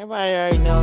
Everybody already know.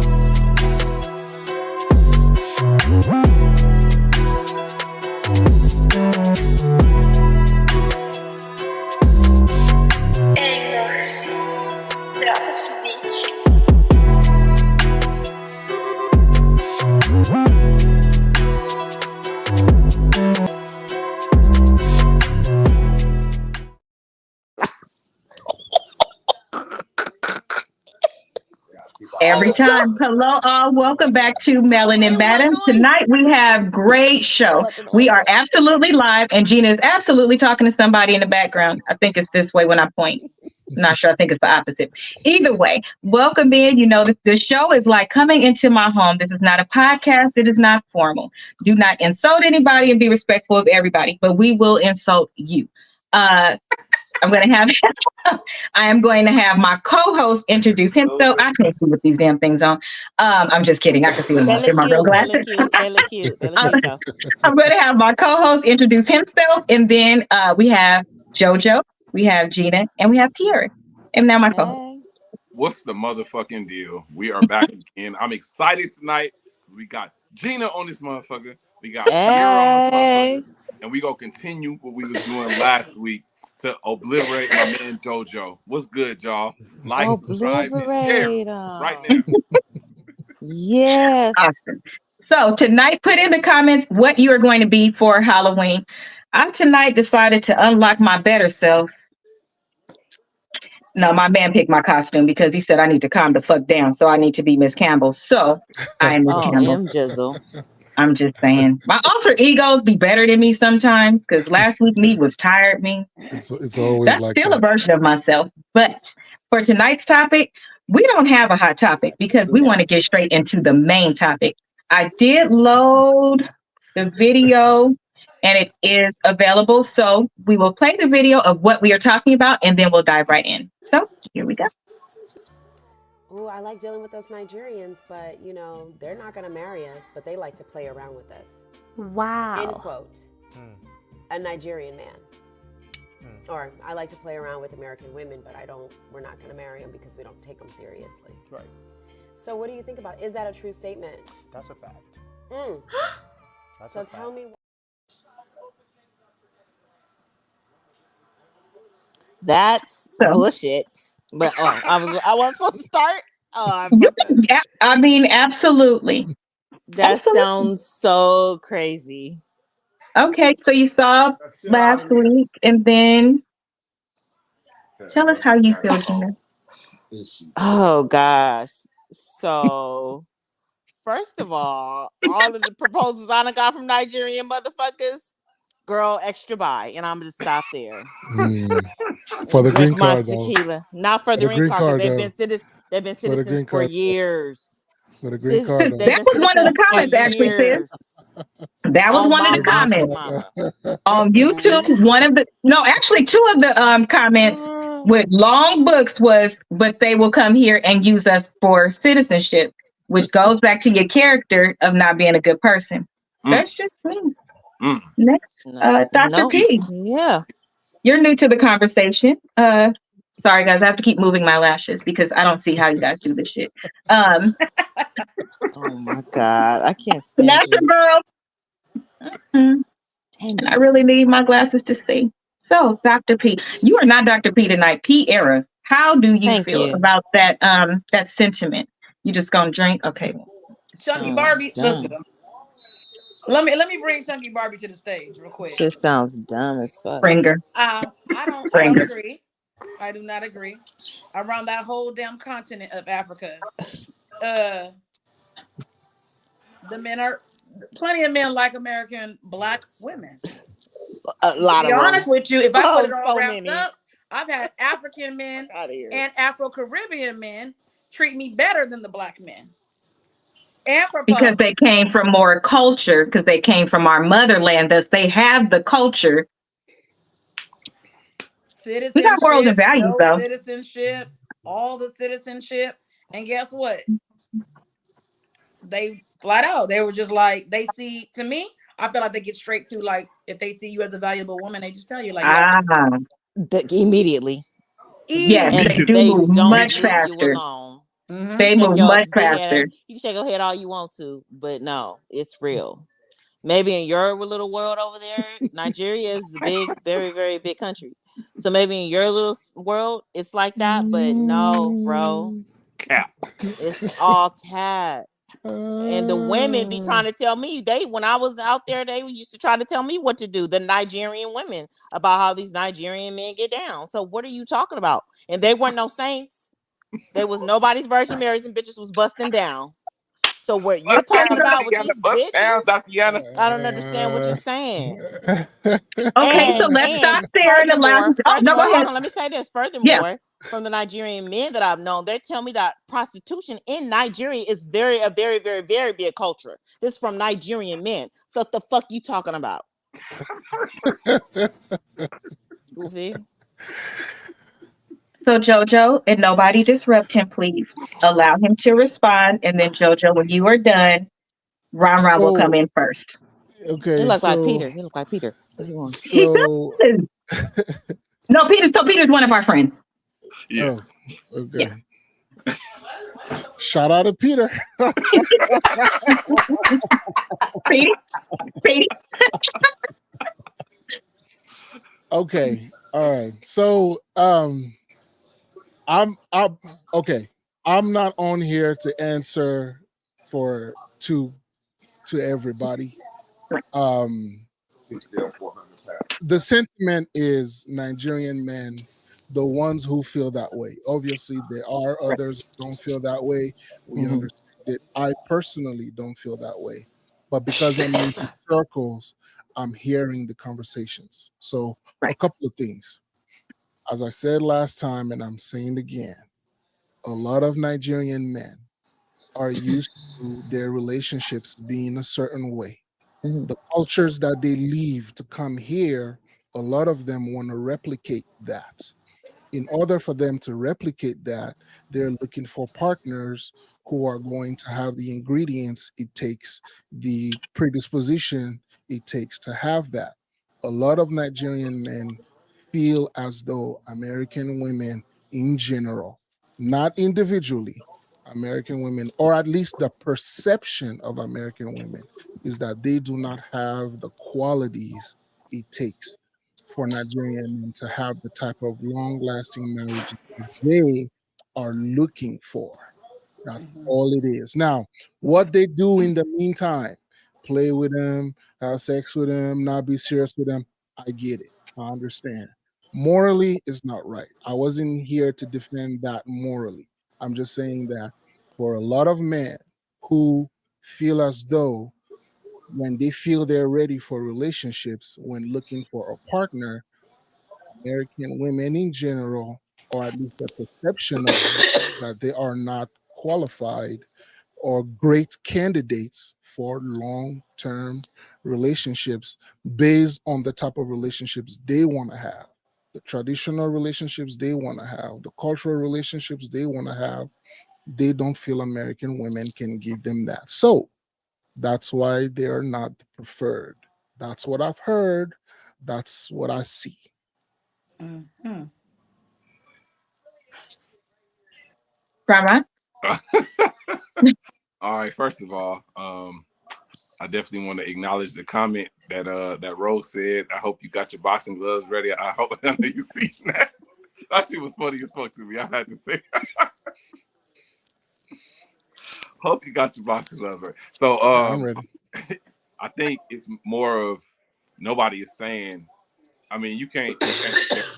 Every time. Hello, all. Welcome back to Melanin 𝒂𝒏𝒆. Tonight we have great show. We are absolutely live, and Gina is absolutely talking to somebody in the background. I think it's this way when I point. I'm not sure. I think it's the opposite. Either way, welcome in. You know, this show is like coming into my home. This is not a podcast. It is not formal. Do not insult anybody and be respectful of everybody, but we will insult you. I'm going to have, I am going to have my co-host introduce himself. I can't see with these damn things on. I'm just kidding. I can see them in my real glasses. I'm going to have my co-host introduce himself. And then we have JoJo, we have Gina, and we have Pierre. And now my co-host. What's the motherfucking deal? We are back again. I'm excited tonight because we got Gina on this motherfucker. We got Pierre on this motherfucker. And we going to continue what we was doing last week to obliterate my man JoJo. What's good, y'all? Like, subscribe, and share right now. Yes. Awesome. So tonight, put in the comments what you are going to be for Halloween. I tonight decided to unlock my better self. No, my man picked my costume because he said I need to calm the fuck down, so I need to be Miss Campbell. So I am Miss Campbell. 𝒂𝒏𝒆𝒅. I'm just saying. My alter egos be better than me sometimes because last week me was tired me. It's always That's like still that. a version of myself. But for tonight's topic, we don't have a hot topic because we want to get straight into the main topic. I did load the video and it is available. So we will play the video of what we are talking about and then we'll dive right in. So here we go. Oh, I like dealing with those Nigerians, but you know, they're not going to marry us, but they like to play around with us. Wow. End quote. A Nigerian man. Or I like to play around with American women, but we're not going to marry them because we don't take them seriously. Right. So what do you think about, is that a true statement? That's a fact. That's so a tell fact. me. That's bullshit. But I wasn't supposed to start. I mean, absolutely. That sounds so crazy. Okay, so you saw last week, and then tell us how you feel, Gina. Oh gosh. So first of all of the proposals I done got from Nigerian motherfuckers, girl, extra buy, and I'm gonna stop there. For the green card, tequila. Not for the green card, because they've been citizens for years. For the green card, that was one of the comments, actually, sis. That was one of the comments on YouTube. Actually, two of the comments with long books was, but they will come here and use us for citizenship, which goes back to your character of not being a good person. That's just me. Next, Dr. P. Yeah. You're new to the conversation. Sorry, guys, I have to keep moving my lashes because I don't see how you guys do this shit. Oh my God, I can't stand Natural girl. And I really need my glasses to see. So, Dr. P, you are not Dr. P tonight. P-era. How do you feel about that that sentiment? You just gonna drink? Okay. Chunky Barbie, listen. Let me bring Chunky Barbie to the stage real quick. Shit sounds dumb as fuck. Bring her. I don't agree. I do not agree. Around that whole damn continent of Africa, the men are plenty of men like American black women. A lot of them. To be honest with you, if I put it all wrapped up, I've had African men and Afro-Caribbean men treat me better than the black men. Because they came from more culture, because they came from our motherland, thus they have the culture. Citizenship, we got world and values, though. Citizenship, all the citizenship, and guess what? They flat out, they were just like, they see, to me, I feel like they get straight to, like, if they see you as a valuable woman, they just tell you, like, immediately. Yes, they do move much faster. They move much faster. You can shake your head all you want to, but no, it's real. Maybe in your little world over there, Nigeria is a big, very, very big country. So maybe in your little world, it's like that. But no, bro, Cap. it's all cap. And the women be trying to tell me, when I was out there, they used to try to tell me what to do. The Nigerian women, about how these Nigerian men get down. So what are you talking about? And they weren't no saints. They was nobody's Virgin Marys, and bitches was busting down. So what you're talking about with these bitches, I don't understand what you're saying. Okay, so let's stop there and allow. Furthermore, hold on. Let me say this. Furthermore, from the Nigerian men that I've known, they tell me that prostitution in Nigeria is a very, very, very big culture. This is from Nigerian men. So what the fuck you talking about? Goofy. So JoJo, and nobody disrupt him, please. Allow him to respond, and then JoJo, when you are done, Ron will come in first. Okay, he looks like Peter. He looks like Peter. So no, Peter's one of our friends. Yeah. Oh, okay. Yeah. Shout out to Peter. Peter. Okay. All right. So I'm okay. I'm not on here to answer to everybody. The sentiment is Nigerian men, the ones who feel that way. Obviously, there are others who don't feel that way. We understand it. I personally don't feel that way. But because I'm in circles, I'm hearing the conversations. So a couple of things. As I said last time, and I'm saying again, a lot of Nigerian men are used to their relationships being a certain way. The cultures that they leave to come here, a lot of them want to replicate that. In order for them to replicate that, they're looking for partners who are going to have the ingredients it takes, the predisposition it takes to have that. A lot of Nigerian men feel as though American women in general, not individually, American women, or at least the perception of American women, is that they do not have the qualities it takes for Nigerian men to have the type of long-lasting marriage they are looking for. That's all it is. Now, what they do in the meantime, play with them, have sex with them, not be serious with them, I get it. I understand. Morally, it's not right. I wasn't here to defend that morally. I'm just saying that for a lot of men who feel as though when they feel they're ready for relationships, when looking for a partner, American women in general, or at least the perception of that they are not qualified or great candidates for long-term relationships based on the type of relationships they want to have, the traditional relationships they want to have, the cultural relationships they want to have. They don't feel American women can give them that. So that's why they are not preferred. That's what I've heard. That's what I see. Grandma? All right, first of all, I definitely want to acknowledge the comment that Rose said. I hope you got your boxing gloves ready. I hope I know you see that. That shit was funny as fuck to me. I had to say. Hope you got your boxing gloves ready. So I'm ready. I think it's more of nobody is saying. I mean, you can't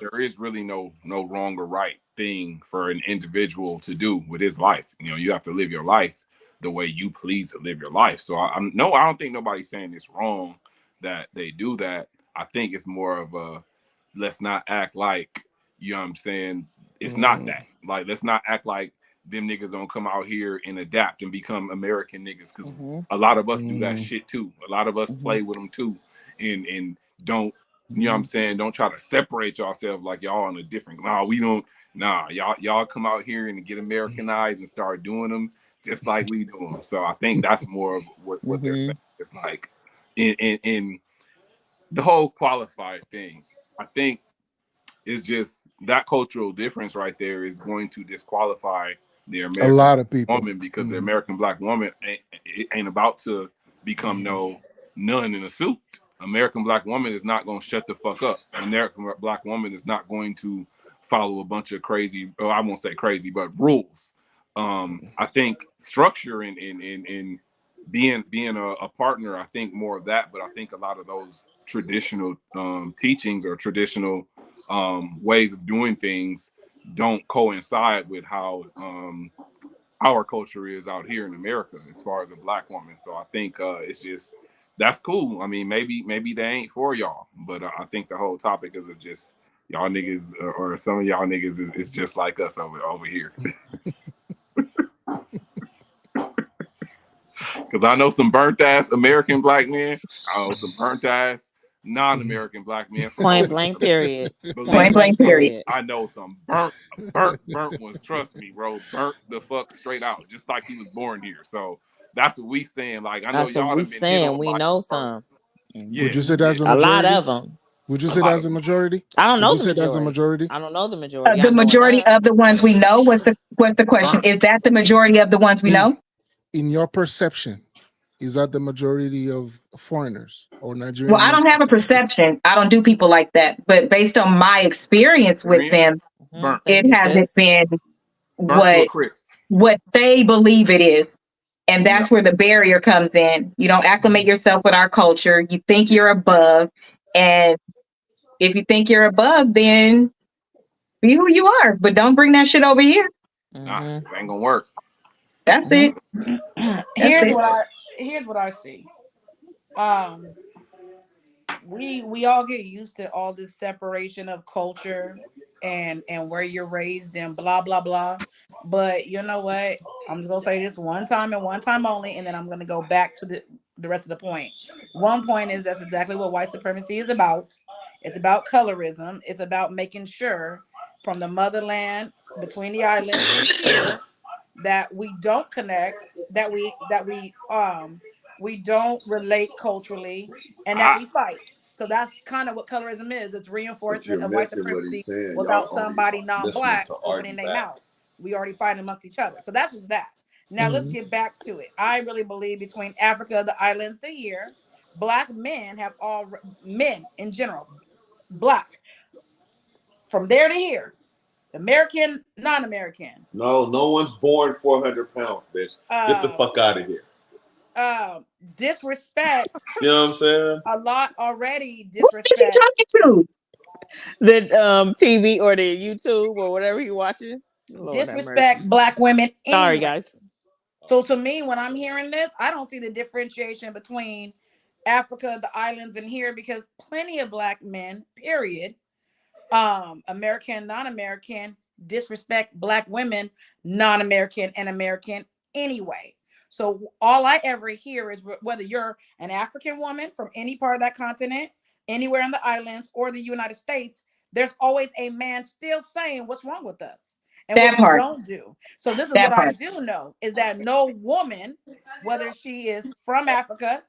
there is really no wrong or right thing for an individual to do with his life. You know, you have to live your life the way you please to live your life. So I don't think nobody's saying it's wrong that they do that. I think it's more of a let's not act like, you know what I'm saying, it's not that. Like, let's not act like them niggas don't come out here and adapt and become American niggas, because a lot of us do that shit too. A lot of us play with them too, and don't, you know what I'm saying, don't try to separate yourself like y'all on a different, y'all come out here and get Americanized and start doing them just like we do them. So I think that's more of what they're saying. It's like in the whole qualified thing, I think it's just that cultural difference right there is going to disqualify the A American lot of people. woman, because the American black woman ain't about to become no nun in a suit. American black woman is not going to shut the fuck up. American black woman is not going to follow a bunch of crazy, well, I won't say crazy, but rules. I think structure and being a partner, I think more of that, but I think a lot of those traditional teachings or traditional ways of doing things don't coincide with how our culture is out here in America as far as a black woman. So I think it's just, that's cool. I mean, maybe they ain't for y'all, but I think the whole topic is of just y'all niggas or some of y'all niggas is just like us over here. Because I know some burnt ass American black men. I know some burnt ass non-American black men. Point blank period. Point blank period. I know some burnt ones. Trust me, bro. Burnt the fuck straight out, just like he was born here. So that's what we saying. Like, I know That's what y'all we have been hit on. we know some. Yeah. Would you say that's a A majority? lot of them. Would you say that's a majority? I don't know Would the you say that's a majority. majority? I don't know the majority. The majority of the ones we know. What's the question? Is that the majority of the ones we know? In your perception, is that the majority of foreigners or Nigerian? Well, I don't have a perception. I don't do people like that. But based on my experience with them, it hasn't been what they believe it is. And that's where the barrier comes in. You don't acclimate yourself with our culture. You think you're above. And if you think you're above, then be who you are. But don't bring that shit over here. Nah, it ain't gonna work. That's it. Here's what I see. We all get used to all this separation of culture and where you're raised and blah blah blah. But you know what? I'm just gonna say this one time and one time only, and then I'm gonna go back to the rest of the point. One point is that's exactly what white supremacy is about. It's about colorism. It's about making sure from the motherland between the islands and here that we don't connect, that we don't relate culturally, and that we fight. So that's kind of what colorism is. It's reinforcement of white supremacy without somebody non-black opening their mouth. We already fight amongst each other. So that's just that. Now let's get back to it. I really believe between Africa, the islands to here, black men have men in general, black, from there to here, American, non-American. No one's born 400 pounds, bitch. Get the fuck out of here. Disrespect. You know what I'm saying? A lot already disrespect. What are you talking to? The TV or the YouTube or whatever you're watching. Lord disrespect black women anyway. Sorry, guys. So to me, when I'm hearing this, I don't see the differentiation between Africa, the islands, and here, because plenty of black men, period, American, non-American, disrespect black women, non-American and American anyway. So all I ever hear is whether you're an African woman from any part of that continent, anywhere in the islands or the United States, there's always a man still saying what's wrong with us and what we don't do. So this is what I do know is that no woman, whether she is from Africa,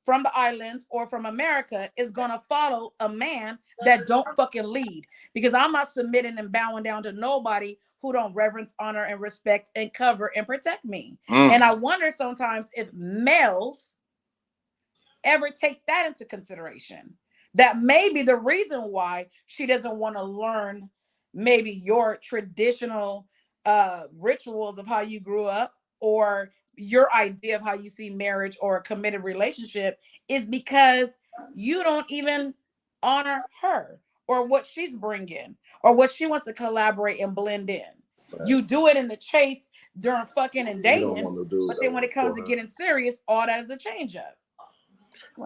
from the islands, or from America, is gonna follow a man that don't fucking lead, because I'm not submitting and bowing down to nobody who don't reverence, honor, and respect and cover and protect me. And I wonder sometimes if males ever take that into consideration. That may be the reason why she doesn't want to learn maybe your traditional rituals of how you grew up, or your idea of how you see marriage or a committed relationship, is because you don't even honor her or what she's bringing or what she wants to collaborate and blend in. Right. You do it in the chase during fucking and dating, but then when it comes to getting serious, all that is a change up.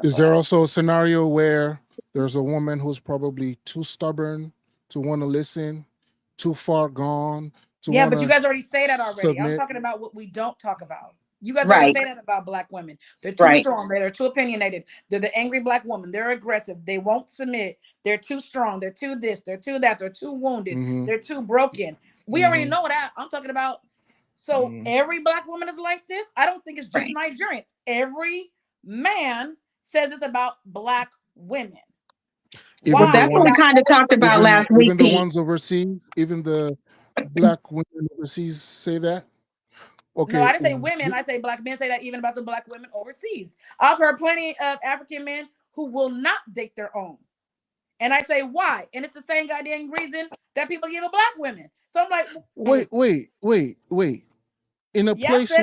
Is there also a scenario where there's a woman who's probably too stubborn to want to listen, too far gone? Yeah, but you guys already say that already. I'm talking about what we don't talk about. You guys already say that about black women. They're too strong. They're too opinionated. They're the angry black woman. They're aggressive. They won't submit. They're too strong. They're too this. They're too that. They're too wounded. They're too broken. We already know that. I'm talking about. So every black woman is like this. I don't think it's just Nigerian. Every man says it's about black women. Well, that's what we kind of talked about last week. Even the ones overseas, even the black women overseas say that. Okay. No, I didn't say women. I say black men say that even about the black women overseas. I've heard plenty of African men who will not date their own. And I say, why? And it's the same goddamn reason that people give a black women. So I'm like, wait. In a place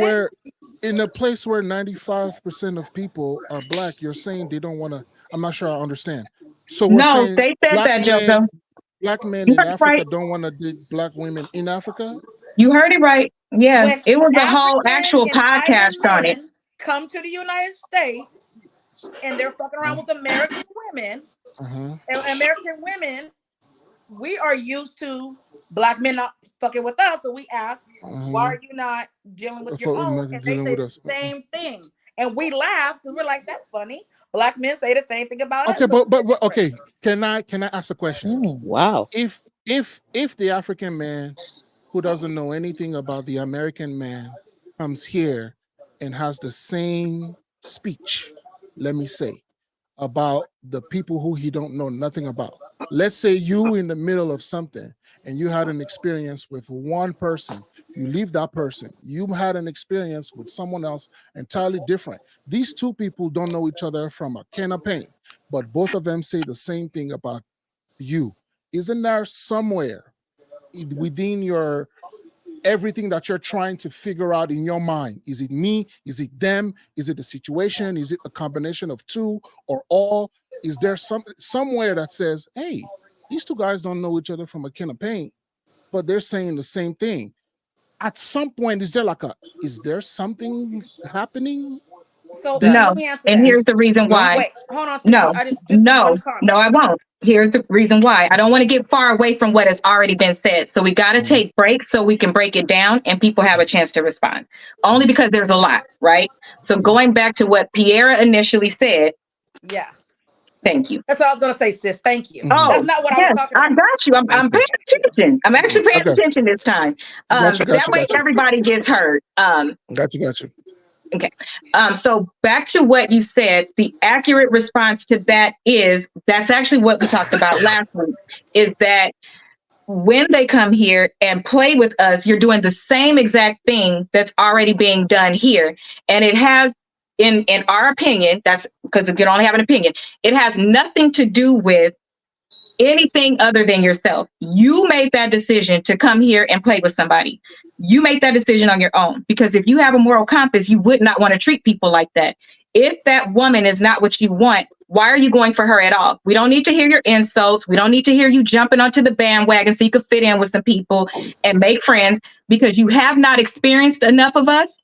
where 95% of people are black, you're saying they don't want to. I'm not sure I understand. So we're saying they said that, JoJo. Black men in Africa don't want to date black women in Africa. You heard it right. Yeah, when it was a whole African actual and podcast on it. come to the United States and they're fucking around with American women. And American women, we are used to black men not fucking with us, so we ask, why are you not dealing with your own? And they say the same thing, and we laugh because we're like, that's funny. Black men say the same thing about us. Okay, but okay, can I ask a question? Wow. If the African man who doesn't know anything about the American man comes here and has the same speech, let me say, about the people who he don't know nothing about. Let's say you in the middle of something and you had an experience with one person, you leave that person, you had an experience with someone else entirely different. These two people don't know each other from a can of paint, but both of them say the same thing about you. Isn't there somewhere within your everything that you're trying to figure out in your mind? Is it me? Is it them? Is it the situation? Is it a combination of two or all? Is there somewhere that says, hey, these two guys don't know each other from a can of paint, but they're saying the same thing? At some point, is there something happening? So no, let me answer and that. here's the reason why. Wait, hold on. No, I just no, I won't. Here's the reason why. I don't want to get far away from what has already been said. So we got to take breaks so we can break it down and people have a chance to respond. Only because there's a lot, right? So going back to what Piera initially said. Yeah. Thank you. That's what I was going to say, sis. Thank you. Oh, that's not what I was talking about. I got you. I'm paying attention. I'm actually paying attention this time. That way everybody gets heard. Got you. Okay. So back to what you said, the accurate response to that is, that's actually what we talked about last week, is that when they come here and play with us, you're doing the same exact thing that's already being done here. And it has, in our opinion, that's because you can only have an opinion, it has nothing to do with anything other than yourself. You made that decision to come here and play with somebody. You make that decision on your own, because if you have a moral compass, you would not want to treat people like that. If that woman is not what you want, why are you going for her at all? We don't need to hear your insults. We don't need to hear you jumping onto the bandwagon so you could fit in with some people and make friends, because you have not experienced enough of us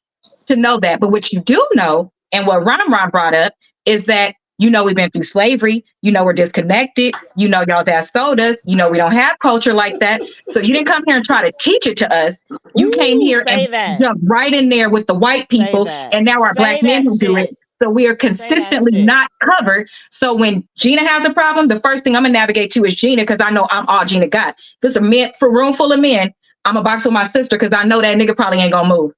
to know that. But what you do know, and what Ron brought up, is that we've been through slavery. We're disconnected. Y'all's ass sold us. We don't have culture like that. So you didn't come here and try to teach it to us. You came here and jumped right in there with the white people. And now our black men who do it. So we are consistently not covered. So when Gina has a problem, the first thing I'm going to navigate to is Gina, because I know I'm all Gina got. If it's a room full of men, I'm going to box with my sister, because I know that nigga probably ain't going to move.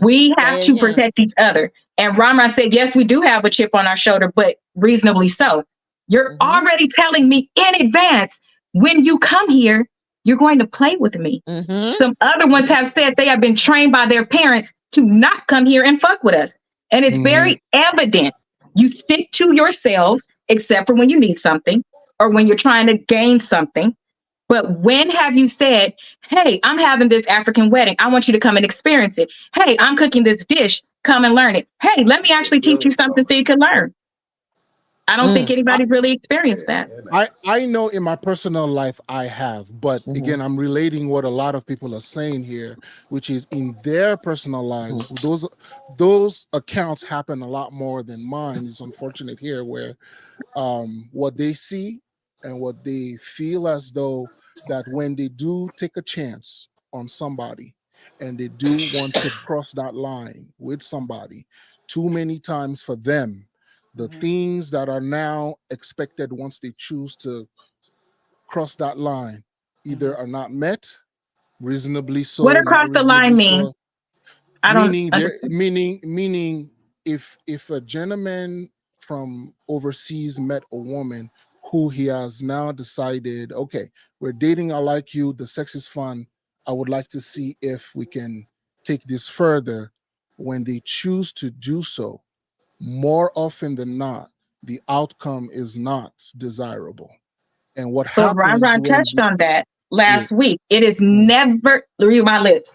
We have to protect each other. And Ramron said, yes, we do have a chip on our shoulder, but reasonably so. You're already telling me in advance, when you come here, you're going to play with me. Some other ones have said they have been trained by their parents to not come here and fuck with us. And it's very evident. You stick to yourselves, except for when you need something or when you're trying to gain something. But when have you said, hey, I'm having this African wedding, I want you to come and experience it. Hey, I'm cooking this dish, come and learn it. Hey, let me actually teach you something so you can learn. I don't think anybody's really experienced that. I know in my personal life I have, but again, I'm relating what a lot of people are saying here, which is in their personal lives, those accounts happen a lot more than mine. It's unfortunate here where what they see and what they feel as though that when they do take a chance on somebody and they do want to cross that line with somebody too many times for them, the things that are now expected once they choose to cross that line either are not met reasonably so. What across the line mean? So, meaning if a gentleman from overseas met a woman who he has now decided, okay, we're dating, I like you, the sex is fun, I would like to see if we can take this further, when they choose to do so, more often than not, the outcome is not desirable. And what But happens Ron when touched on that last yeah. week. It is never, read my lips.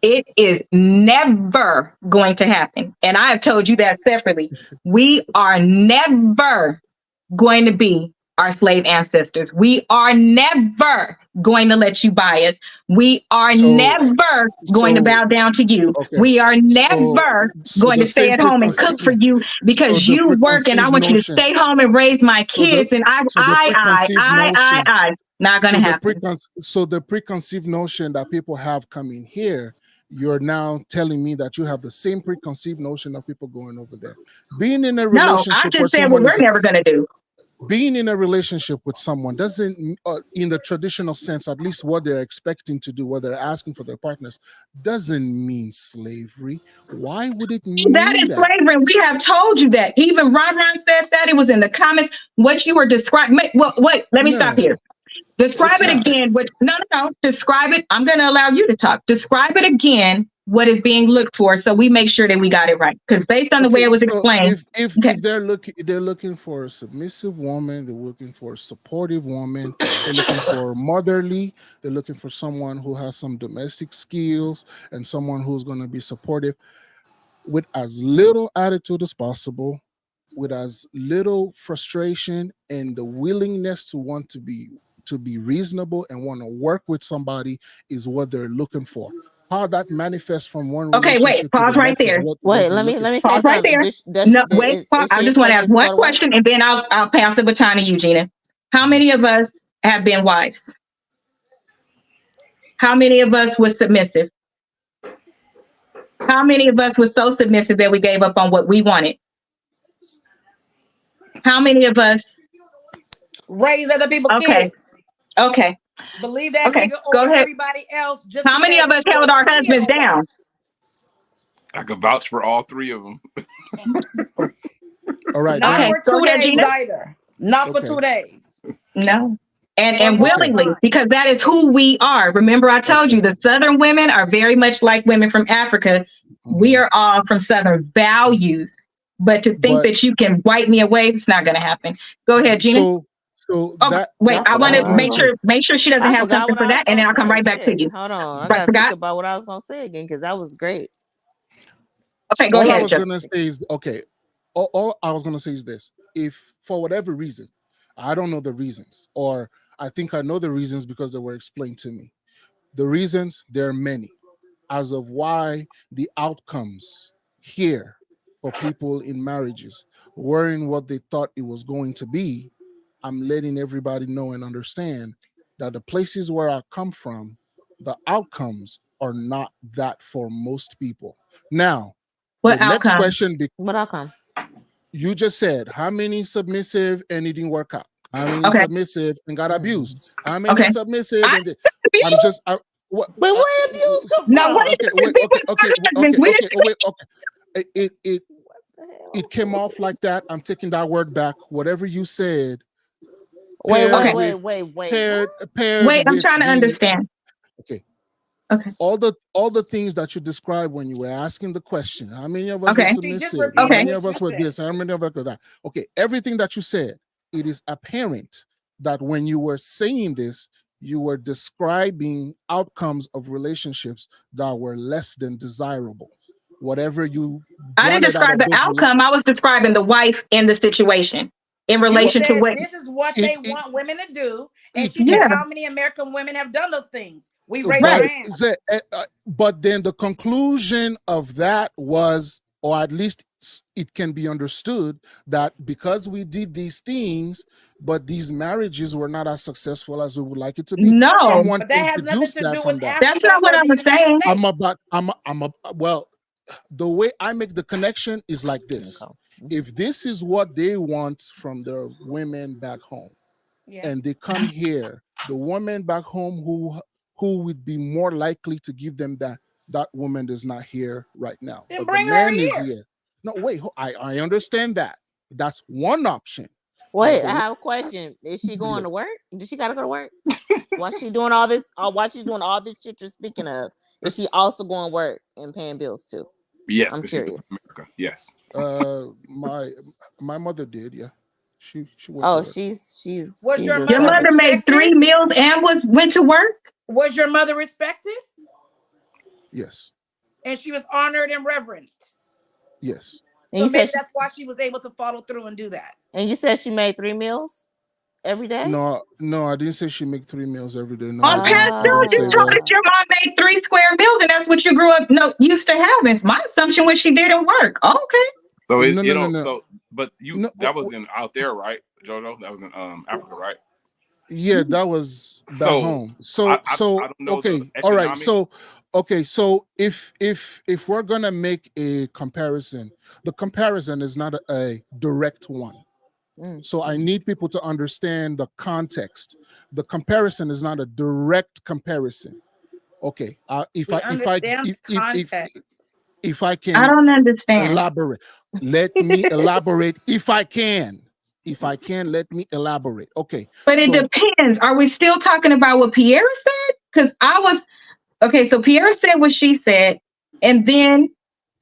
It is never going to happen. And I have told you that separately. We are never going to be our slave ancestors. We are never going to let you buy us. We are never going to bow down to you. Okay. We are never going the to stay same at home and cook for you because the you work and I want you to notion- stay home and raise my kids. And I. Not going to happen. So the preconceived notion that people have coming here, you're now telling me that you have the same preconceived notion of people going over there. Being in a relationship no, I just said what we're never going to do. Being in a relationship with someone doesn't, in the traditional sense, at least what they're expecting to do, what they're asking for their partners, doesn't mean slavery. Why would it mean that? Is slavery. We have told you that. Even Ron said that. It was in the comments. What you were describing. Wait, let me stop here. Describe it again. No. Describe it. I'm going to allow you to talk. Describe it again. What is being looked for, so we make sure that we got it right. Because based on the way it was explained, if they're looking for a submissive woman, they're looking for a supportive woman, they're looking for motherly, they're looking for someone who has some domestic skills and someone who's going to be supportive with as little attitude as possible, with as little frustration and the willingness to want to be reasonable and want to work with somebody is what they're looking for. How that manifests from one relationship wait, pause right there. Wait, let me say pause right there. I just want to ask one question and then I'll pass the baton to you, Gina. How many of us have been wives? How many of us were submissive? How many of us were so submissive that we gave up on what we wanted? How many of us raise other people's kids? Okay. Believe that nigga over everybody else. Just how many of us held our husbands down? I could vouch for all three of them. All right. Not for 2 days either. Not for 2 days. No. And willingly, because that is who we are. Remember, I told you the Southern women are very much like women from Africa. We are all from Southern values. But to think that you can wipe me away, it's not going to happen. Go ahead, Gina. Wait, I want to make sure she doesn't have something for that, and then I'll come right back to you. Hold on, I got to think about what I was going to say again because that was great. Okay, go ahead. All I was going to say is all I was going to say is this: if for whatever reason, I don't know the reasons, or I think I know the reasons because they were explained to me. The reasons, there are many, as of why the outcomes here for people in marriages weren't what they thought it was going to be. I'm letting everybody know and understand that the places where I come from, the outcomes are not that for most people. Now, what the outcome? Next question. What outcome? You just said how many submissive and it didn't work out. How many submissive and got abused? How many submissive and I'm just. Where abuse come from? No, what It came off like that. I'm taking that word back. Whatever you said. Wait. Wait, I'm trying to understand. Okay. All the things that you described when you were asking the question. How many of us were submissive? How many of us were this? How many of us were that? Okay. Everything that you said, it is apparent that when you were saying this, you were describing outcomes of relationships that were less than desirable. Whatever you I didn't describe the outcome. I was describing the wife in the situation in relation to what this is what they want women to do. And she said how many American women have done those things. We raised our hands. But then the conclusion of that was, or at least it can be understood, that because we did these things, but these marriages were not as successful as we would like it to be. No, but that has nothing to do with Africa. That's not what I'm saying. Well, the way I make the connection is like this. If this is what they want from their women back home, and they come here, the woman back home who would be more likely to give them that woman is not here right now. Then but bring the man her is here. here. No, wait, I understand that. That's one option. Wait, I have a question. Is she going to work? Does she got to go to work? While she doing all this, while she's doing all this shit you're speaking of, is she also going to work and paying bills too? Yes, I'm curious. America. Yes. My mother did. Yeah, she went Oh, to work. she's Was she's your a mother Your mother service. made 3 meals and went to work? Was your mother respected? Yes. And she was honored and reverenced. Yes. And So you maybe said that's why she was able to follow through and do that. And you said she made 3 meals every day? No, I didn't say she make 3 meals every day. No, On Pastor, you told us your mom made 3 square meals, and that's what you grew up used to having. My assumption was she didn't work. Okay. So No. So, but that was in out there, right, Jojo? That was in Africa, right? Yeah, that was back home. So I don't know okay, all right. So if we're gonna make a comparison, the comparison is not a direct one. So I need people to understand the context. The comparison is not a direct comparison. Okay, if I can, I don't understand. Elaborate. Let me elaborate if I can. If I can, let me elaborate. Okay. But it depends. Are we still talking about what Pierre said? Because so Pierre said what she said, and then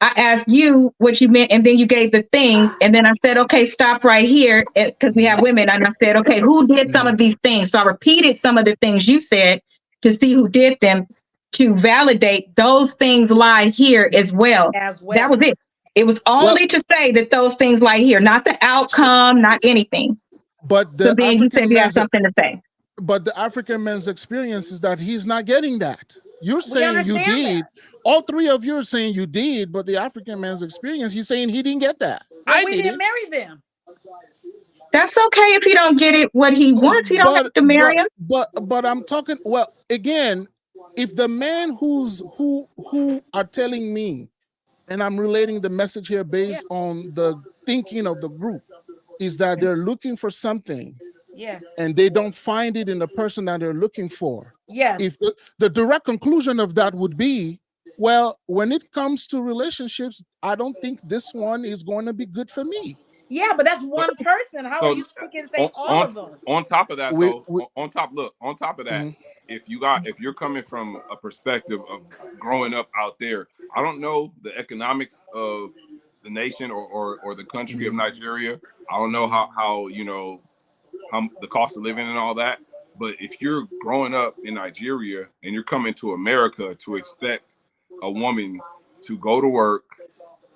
I asked you what you meant, and then you gave the things, and then I said, okay, stop right here, because we have women, and I said, okay, who did some of these things? So I repeated some of the things you said to see who did them, to validate those things lie here as well. That was it. It was only to say that those things lie here, not the outcome, not anything. But so then you said you had something to say. But the African man's experience is that he's not getting that. You're saying you did. All 3 of you are saying you did, but the African man's experience, he's saying he didn't get that. Well, we didn't marry them. That's okay if he don't get it what he wants. He don't have to marry him. But I'm talking. Well, again, if the man who are telling me, and I'm relating the message here based on the thinking of the group, is that they're looking for something. Yes. And they don't find it in the person that they're looking for. Yes. If the direct conclusion of that would be, well, when it comes to relationships, I don't think this one is going to be good for me. Yeah, but that's one person. How are you speaking saying all of them? On top of that, on top of that, if you're coming from a perspective of growing up out there, I don't know the economics of the nation or the country of Nigeria. I don't know how the cost of living and all that. But if you're growing up in Nigeria and you're coming to America to expect a woman to go to work,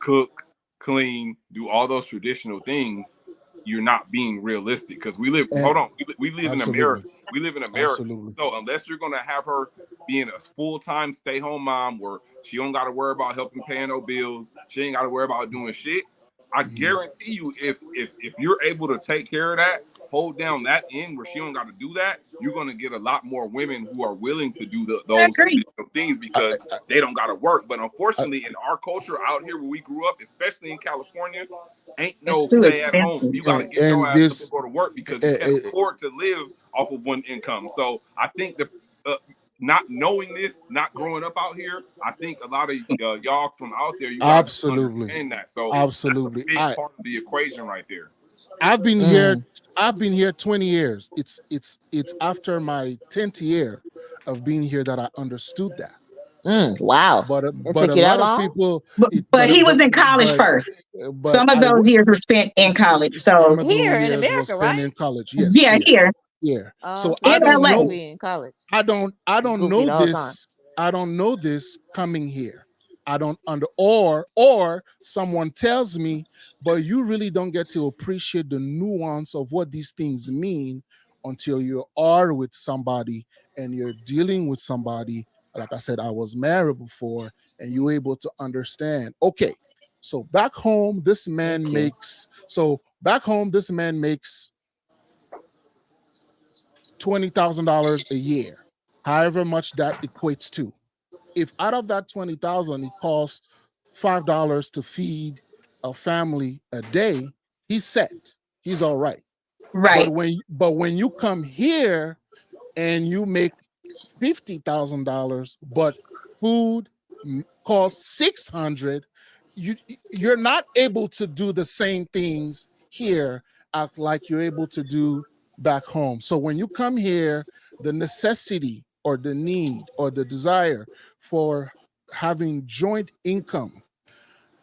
cook, clean, do all those traditional things, you're not being realistic, because we live. We live in America. We live in America. Absolutely. So unless you're gonna have her being a full-time stay-home mom where she don't got to worry about helping paying no bills, she ain't got to worry about doing shit, I guarantee you, if you're able to take care of that, hold down that end where she don't got to do that, you're going to get a lot more women who are willing to do those traditional things because they don't got to work. But unfortunately, in our culture out here where we grew up, especially in California, ain't no stay at home. You got to get your ass up and go to work because you can't afford to live off of one income. So I think not knowing this, not growing up out here, I think a lot of y'all from out there, you guys understand that. So absolutely, that's a big part of the equation right there. I've been here 20 years. It's after my 10th year of being here that I understood that. Wow. But a lot of people. But he was in college first. Some of those years were spent in college. So here in America, right? In college, yes. Yeah, here. Yeah. So I don't know. In college. I don't know this. I don't know this coming here. I don't or someone tells me, but you really don't get to appreciate the nuance of what these things mean until you are with somebody and you're dealing with somebody. Like I said, I was married before, and you're able to understand. Okay, so back home, this man makes $20,000 a year, however much that equates to. If out of that $20,000, it costs $5 to feed a family a day, he's set. He's all right. Right. But when you come here and you make $50,000, but food costs $600, you're not able to do the same things here like you're able to do back home. So when you come here, the necessity or the need or the desire for having joint income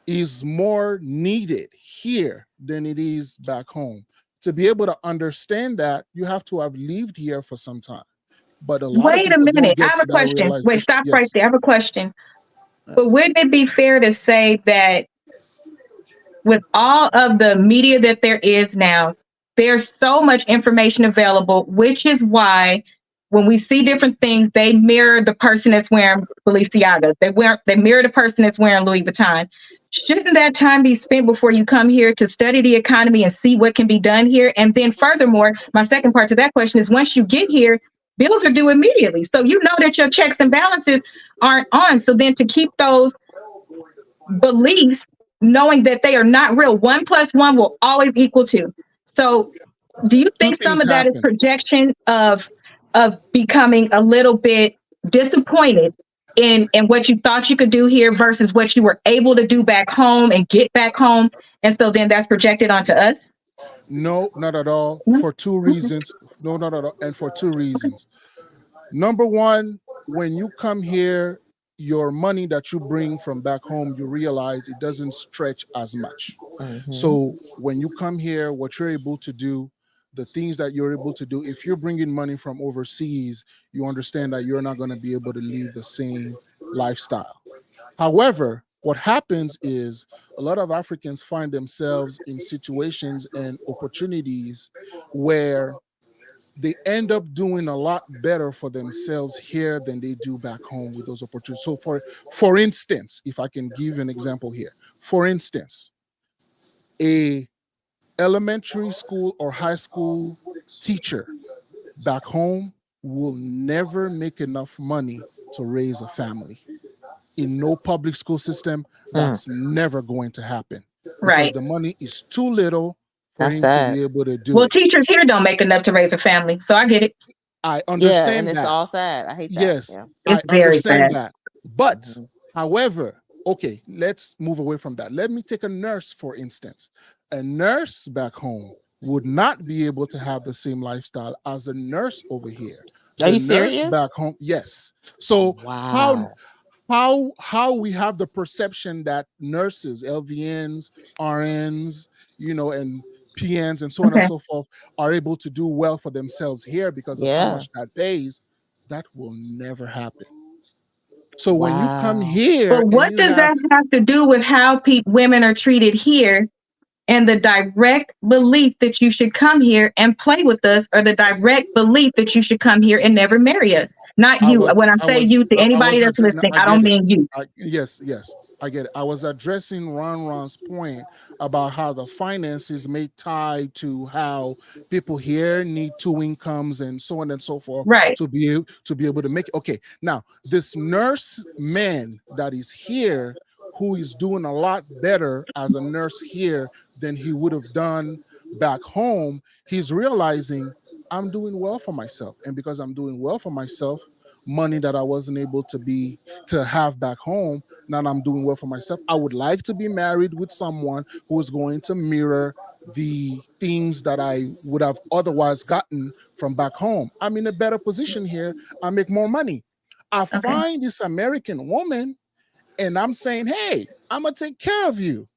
is more needed here than it is back home. To be able to understand that, you have to have lived here for some time. But a lot of Wait a people don't minute. I get have to a that question. Wait, realization. stop right Yes. there. I have a question. But Yes. wouldn't it be fair to say that with all of the media that there is now, there's so much information available, which is why when we see different things, they mirror the person that's wearing Balenciaga. They mirror the person that's wearing Louis Vuitton. Shouldn't that time be spent before you come here to study the economy and see what can be done here? And then furthermore, my second part to that question is once you get here, bills are due immediately. So you know that your checks and balances aren't on. So then to keep those beliefs, knowing that they are not real, 1 + 1 will always equal 2. So do you Two think some things of that is happen. projection of becoming a little bit disappointed in what you thought you could do here versus what you were able to do back home and get back home, and so then that's projected onto us? No, not at all. No? For two Okay. reasons. No, not at all. And for two reasons. Number one, when you come here, your money that you bring from back home, you realize it doesn't stretch as much. So when you come here, what you're able to do, the things that you're able to do, if you're bringing money from overseas, you understand that you're not going to be able to live the same lifestyle. However, what happens is a lot of Africans find themselves in situations and opportunities where they end up doing a lot better for themselves here than they do back home with those opportunities. So for instance, if I can give an example here, for instance, a elementary school or high school teacher back home will never make enough money to raise a family. In no public school system, that's never going to happen because Right. the money is too little for That's him to sad. be able to do Well, it. teachers here don't make enough to raise a family, so I get it. I Yeah, and understand it's that. all sad. I hate that. Yes, Yeah. I It's very understand sad. that. But, however, okay, let's move away from that. Let me take a nurse, for instance. A nurse back home would not be able to have the same lifestyle as a nurse over here. Are The you nurse serious? back home, yes. So Wow. how we have the perception that nurses, LVNs, RNs, and PNs and so on and Okay. so forth are able to do well for themselves here because of how Yeah. much that pays, that will never happen. So when you come Wow. here But and what you does have, that have to do with how women are treated here and the direct belief that you should come here and play with us, or the direct belief that you should come here and never marry us? Not I you. was When I I say was you, to I anybody was that's addressing. listening, I I don't get it. mean you. Yes, I get it. I was addressing Ron's point about how the finances may tie to how people here need two incomes and so on and so forth Right. to be able to make it. Okay, now this nurse man that is here, who is doing a lot better as a nurse here than he would have done back home, he's realizing I'm doing well for myself, and because I'm doing well for myself, money that I wasn't able to have back home, now I'm doing well for myself. I would like to be married with someone who is going to mirror the things that I would have otherwise gotten from back home. I'm in a better position here. I make more money. I Okay. find this American woman and I'm saying, hey, I'm going to take care of you.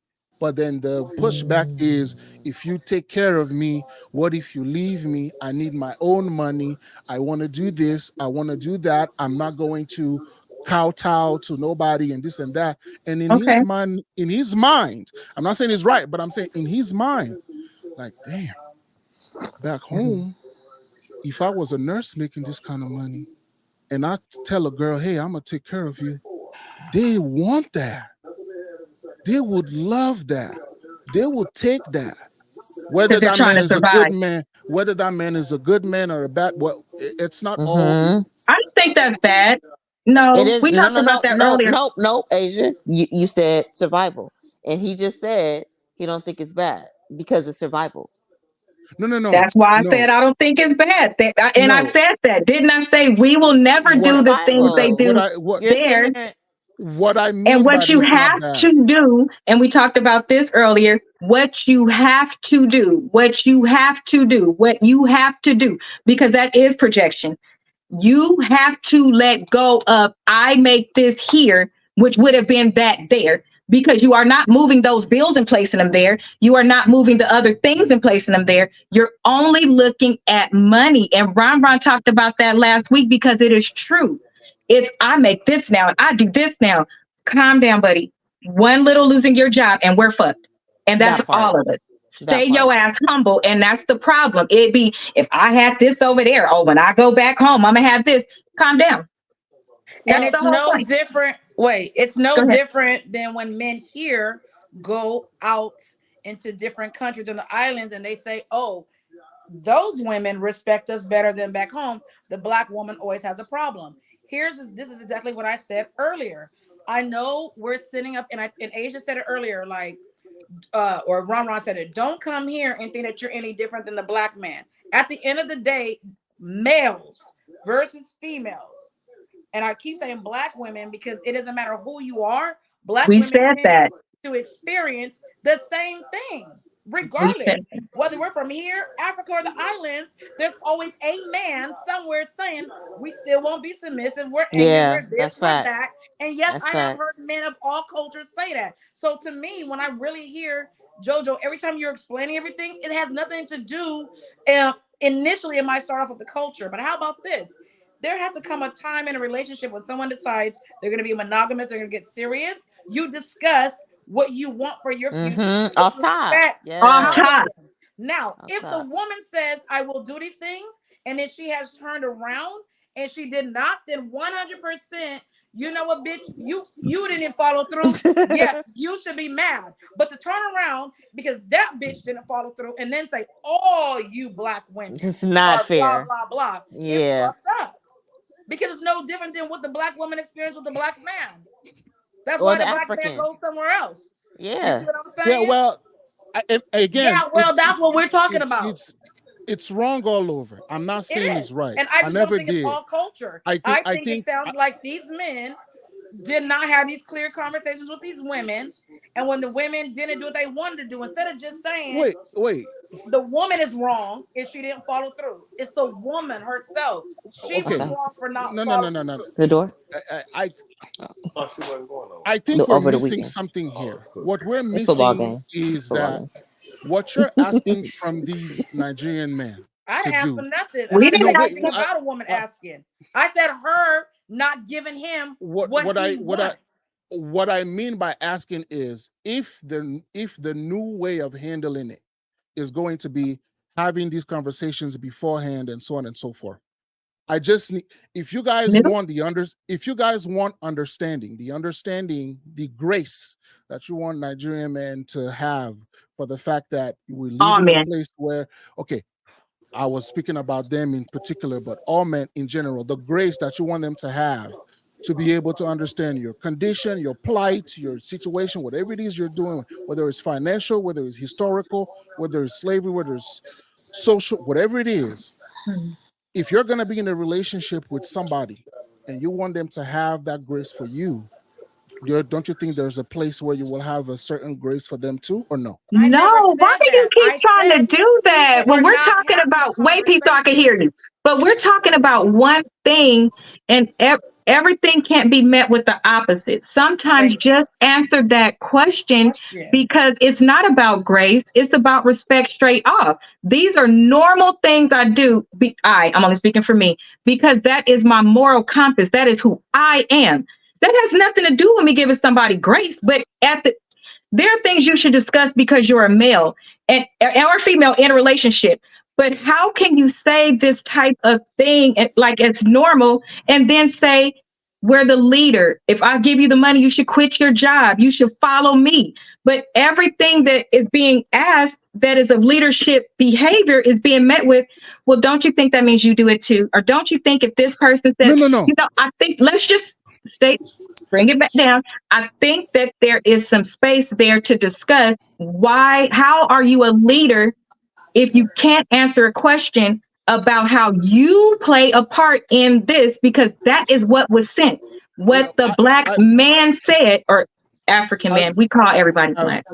But then the pushback is, if you take care of me, what if you leave me? I need my own money. I want to do this. I want to do that. I'm not going to kowtow to nobody and this and that. And Okay. in his mind, I'm not saying it's right, but I'm saying in his mind, like, damn, back home, if I was a nurse making this kind of money and I tell a girl, hey, I'm going to take care of you, they want that. They would love that. They will take that. Whether Because they're that trying man to is a good survive. man, whether that man is a good man or a bad, well, it's not all. I don't think that's bad. It No, is we talked about that earlier. no, Asia. You said survival, and he just said he don't think it's bad because it's survival. That's why I said No, I don't think it's bad. And I no. said that. Didn't I say we will never It's What do the things they survival. do what You're sitting there? there. What I mean And by what you this not have bad. to do, and we talked about this earlier, what you have to do, because that is projection. You have to let go of I make this here, which would have been that there, because you are not moving those bills and placing them there. You are not moving the other things and placing them there. You're only looking at money. And Ron talked about that last week because it is true. It's I make this now and I do this now. Calm down, buddy. One little losing your job and we're fucked. And that's all of it. Stay your ass humble, and that's the problem. It'd be if I had this over there. Oh, when I go back home, I'm gonna have this. Calm down. And it's no different. Wait, it's no different than when men here go out into different countries in the islands and they say, "Oh, those women respect us better than back home." The Black woman always has a problem. This is exactly what I said earlier. I know we're sitting up, and Asia said it earlier, like. Or Ron said it. Don't come here and think that you're any different than the Black man. At the end of the day, males versus females, and I keep saying Black women because it doesn't matter who you are. Black women tend to experience the same thing, regardless whether we're from here, Africa, or the islands. There's always a man somewhere saying we still won't be submissive. We're angry, we're this, we're that. And yes, I have heard men of all cultures say that. So to me, when I really hear JoJo, every time you're explaining everything, it has nothing to do. Initially, it might start off with the culture, but how about this? There has to come a time in a relationship when someone decides they're going to be monogamous, they're going to get serious. You discuss what you want for your future. Off top. Now, if the woman says, I will do these things, and then she has turned around and she did not, then 100%, you know what, bitch, you didn't follow through. Yes, you should be mad. But to turn around because that bitch didn't follow through and then say, all you Black women, it's not fair. Blah, blah, blah. Yeah. It's fucked up. Because it's no different than what the Black woman experienced with the Black man. That's why the Black man goes somewhere else. Yeah. You see what I'm saying? Yeah, well, again. Yeah, well, that's what we're talking about. It's wrong all over. I'm not saying it's right. And I just don't think it's all culture. I think it sounds like these men did not have these clear conversations with these women. And when the women didn't do what they wanted to do, instead of just saying, wait, the woman is wrong if she didn't follow through. It's the woman herself. She was wrong for not following through. The door? I think we're missing something here. What we're missing is that what you're asking from these Nigerian men. I didn't ask for nothing. I didn't say nothing about a woman asking. I said her not giving him what he wants. What I mean by asking is if the new way of handling it is going to be having these conversations beforehand and so on and so forth. I just need, if you guys want understanding, the grace that you want Nigerian men to have for the fact that we live in a place where, okay, I was speaking about them in particular, but all men in general, the grace that you want them to have to be able to understand your condition, your plight, your situation, whatever it is you're doing, whether it's financial, whether it's historical, whether it's slavery, whether it's social, whatever it is. If you're going to be in a relationship with somebody and you want them to have that grace for you, don't you think there's a place where you will have a certain grace for them too, or no? No, why do you keep trying to do that when we're talking about, wait, Pete, so I can hear you, but we're talking about one thing and everything can't be met with the opposite. Sometimes just answer that question because it's not about grace. It's about respect straight off. These are normal things I do. I'm only speaking for me because that is my moral compass. That is who I am. That has nothing to do with me giving somebody grace, but there are things you should discuss because you're a male or female in a relationship. But how can you say this type of thing like it's normal and then say, we're the leader. If I give you the money, you should quit your job. You should follow me. But everything that is being asked that is of leadership behavior is being met with, well, don't you think that means you do it too? Or don't you think if this person says, no. You know, I think let's just bring it back down. I think that there is some space there to discuss how are you a leader if you can't answer a question about how you play a part in this, because that is what was sent. what the black man said, or African man. We call everybody black.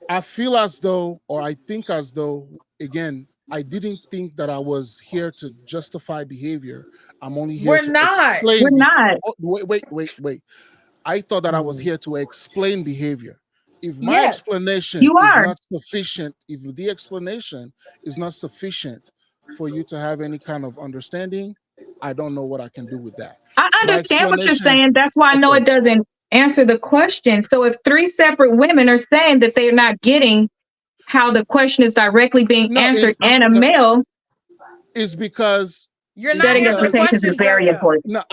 I feel as though, or I think as though, again, I didn't think that I was here to justify behavior. I'm only here to explain. We're not. Oh, wait. I thought that I was here to explain behavior. If my explanation is not sufficient, if the explanation is not sufficient for you to have any kind of understanding, I don't know what I can do with that. I understand what you're saying. That's why I know it doesn't answer the question. So if 3 separate women are saying that they're not getting how the question is directly being answered, and a male, is because you're not setting expectations is very important. No,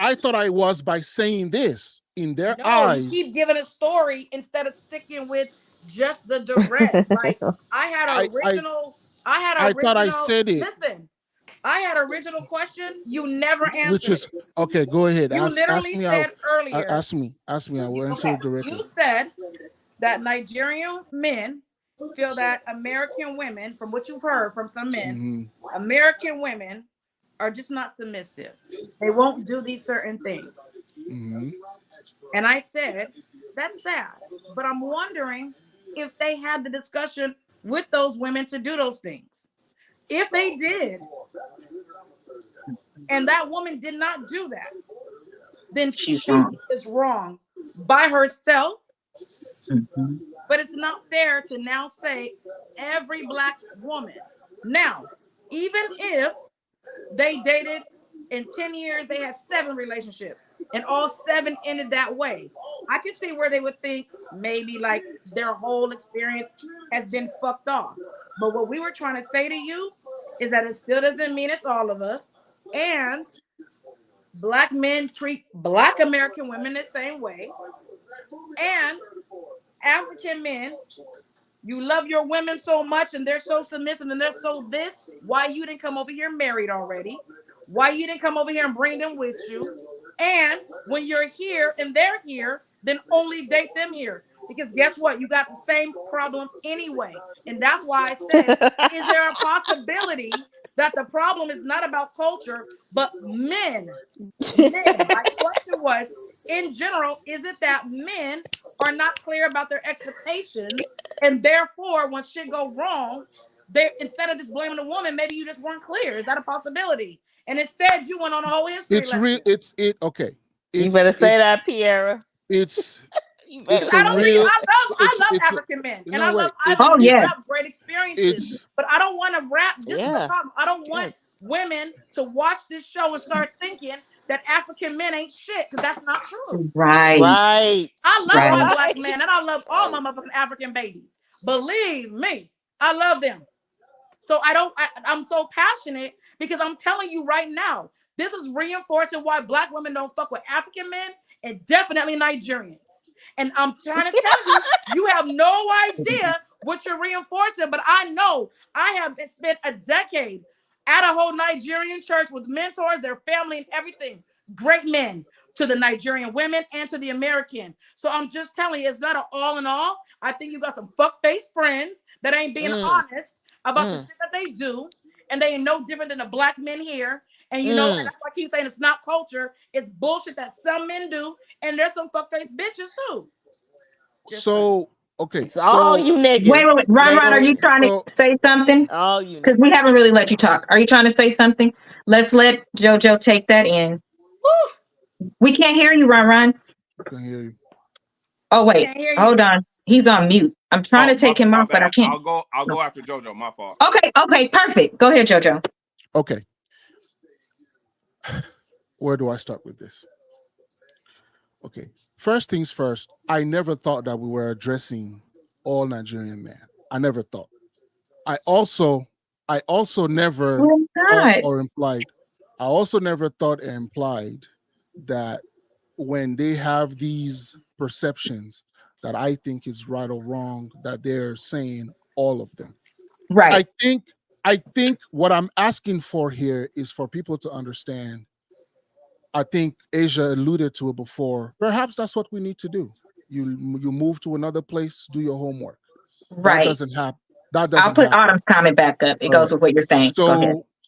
I thought I was by saying this in their eyes. You keep giving a story instead of sticking with just the direct. Like I had original. I thought I said it. Listen, I had original question. You never answered. Which is okay. Go ahead. You literally said earlier. Ask me. I will answer directly. You said that Nigerian men feel that American women, from what you've heard from some men, American women are just not submissive. They won't do these certain things. And I said, that's sad. But I'm wondering if they had the discussion with those women to do those things. If they did, and that woman did not do that, then she is wrong by herself. But it's not fair to now say every black woman. Now, even if they dated in 10 years, they had 7 relationships, and all 7 ended that way, I can see where they would think maybe like their whole experience has been fucked off. But what we were trying to say to you is that it still doesn't mean it's all of us. And black men treat black American women the same way. And African men, you love your women so much and they're so submissive and they're so this. Why you didn't come over here married already? Why you didn't come over here and bring them with you? And when you're here and they're here, then only date them here. Because guess what? You got the same problem anyway. And that's why I said, is there a possibility that the problem is not about culture, but men? My question was, in general, is it that men are not clear about their expectations, and therefore when shit go wrong, they, instead of just blaming the woman, maybe you just weren't clear? Is that a possibility? And instead you went on a whole history lesson. Okay. You better say that, Piera. I love African men, and I have great experiences. But I don't want to wrap this. Is the problem. I don't want women to watch this show and start thinking that African men ain't shit, because that's not true. Right. I love my black men, and I love all my motherfucking African babies. Believe me, I love them. So I'm so passionate because I'm telling you right now, this is reinforcing why black women don't fuck with African men and definitely Nigerians. And I'm trying to tell you, you have no idea what you're reinforcing, but I know I have spent a decade at a whole Nigerian church with mentors, their family and everything. Great men to the Nigerian women and to the American. So I'm just telling you, it's not an all in all. I think you got some fuck-faced friends that ain't being honest about the shit that they do. And they ain't no different than the black men here. And you know, and that's why I keep saying it's not culture. It's bullshit that some men do. And there's some fuck-faced bitches too. Okay. It's all you niggas. Wait. Ron, are you trying to say something? All you niggas. Because we haven't really let you talk. Are you trying to say something? Let's let JoJo take that in. Woo. We can't hear you, Ron. I can hear you. Oh, wait. Hold on. He's on mute. I'm trying to take him off, but I can't. I'll go after JoJo. My fault. Okay, perfect. Go ahead, JoJo. Okay. Where do I start with this? Okay. First things first, I never thought that we were addressing all Nigerian men. I never thought. I also never thought or implied. I also never thought or implied that when they have these perceptions that I think is right or wrong, that they're saying all of them. Right. I think what I'm asking for here is for people to understand. I think Asia alluded to it before. Perhaps that's what we need to do. You move to another place, do your homework. Right. That doesn't happen. I'll put Autumn's comment back up. It goes with what you're saying.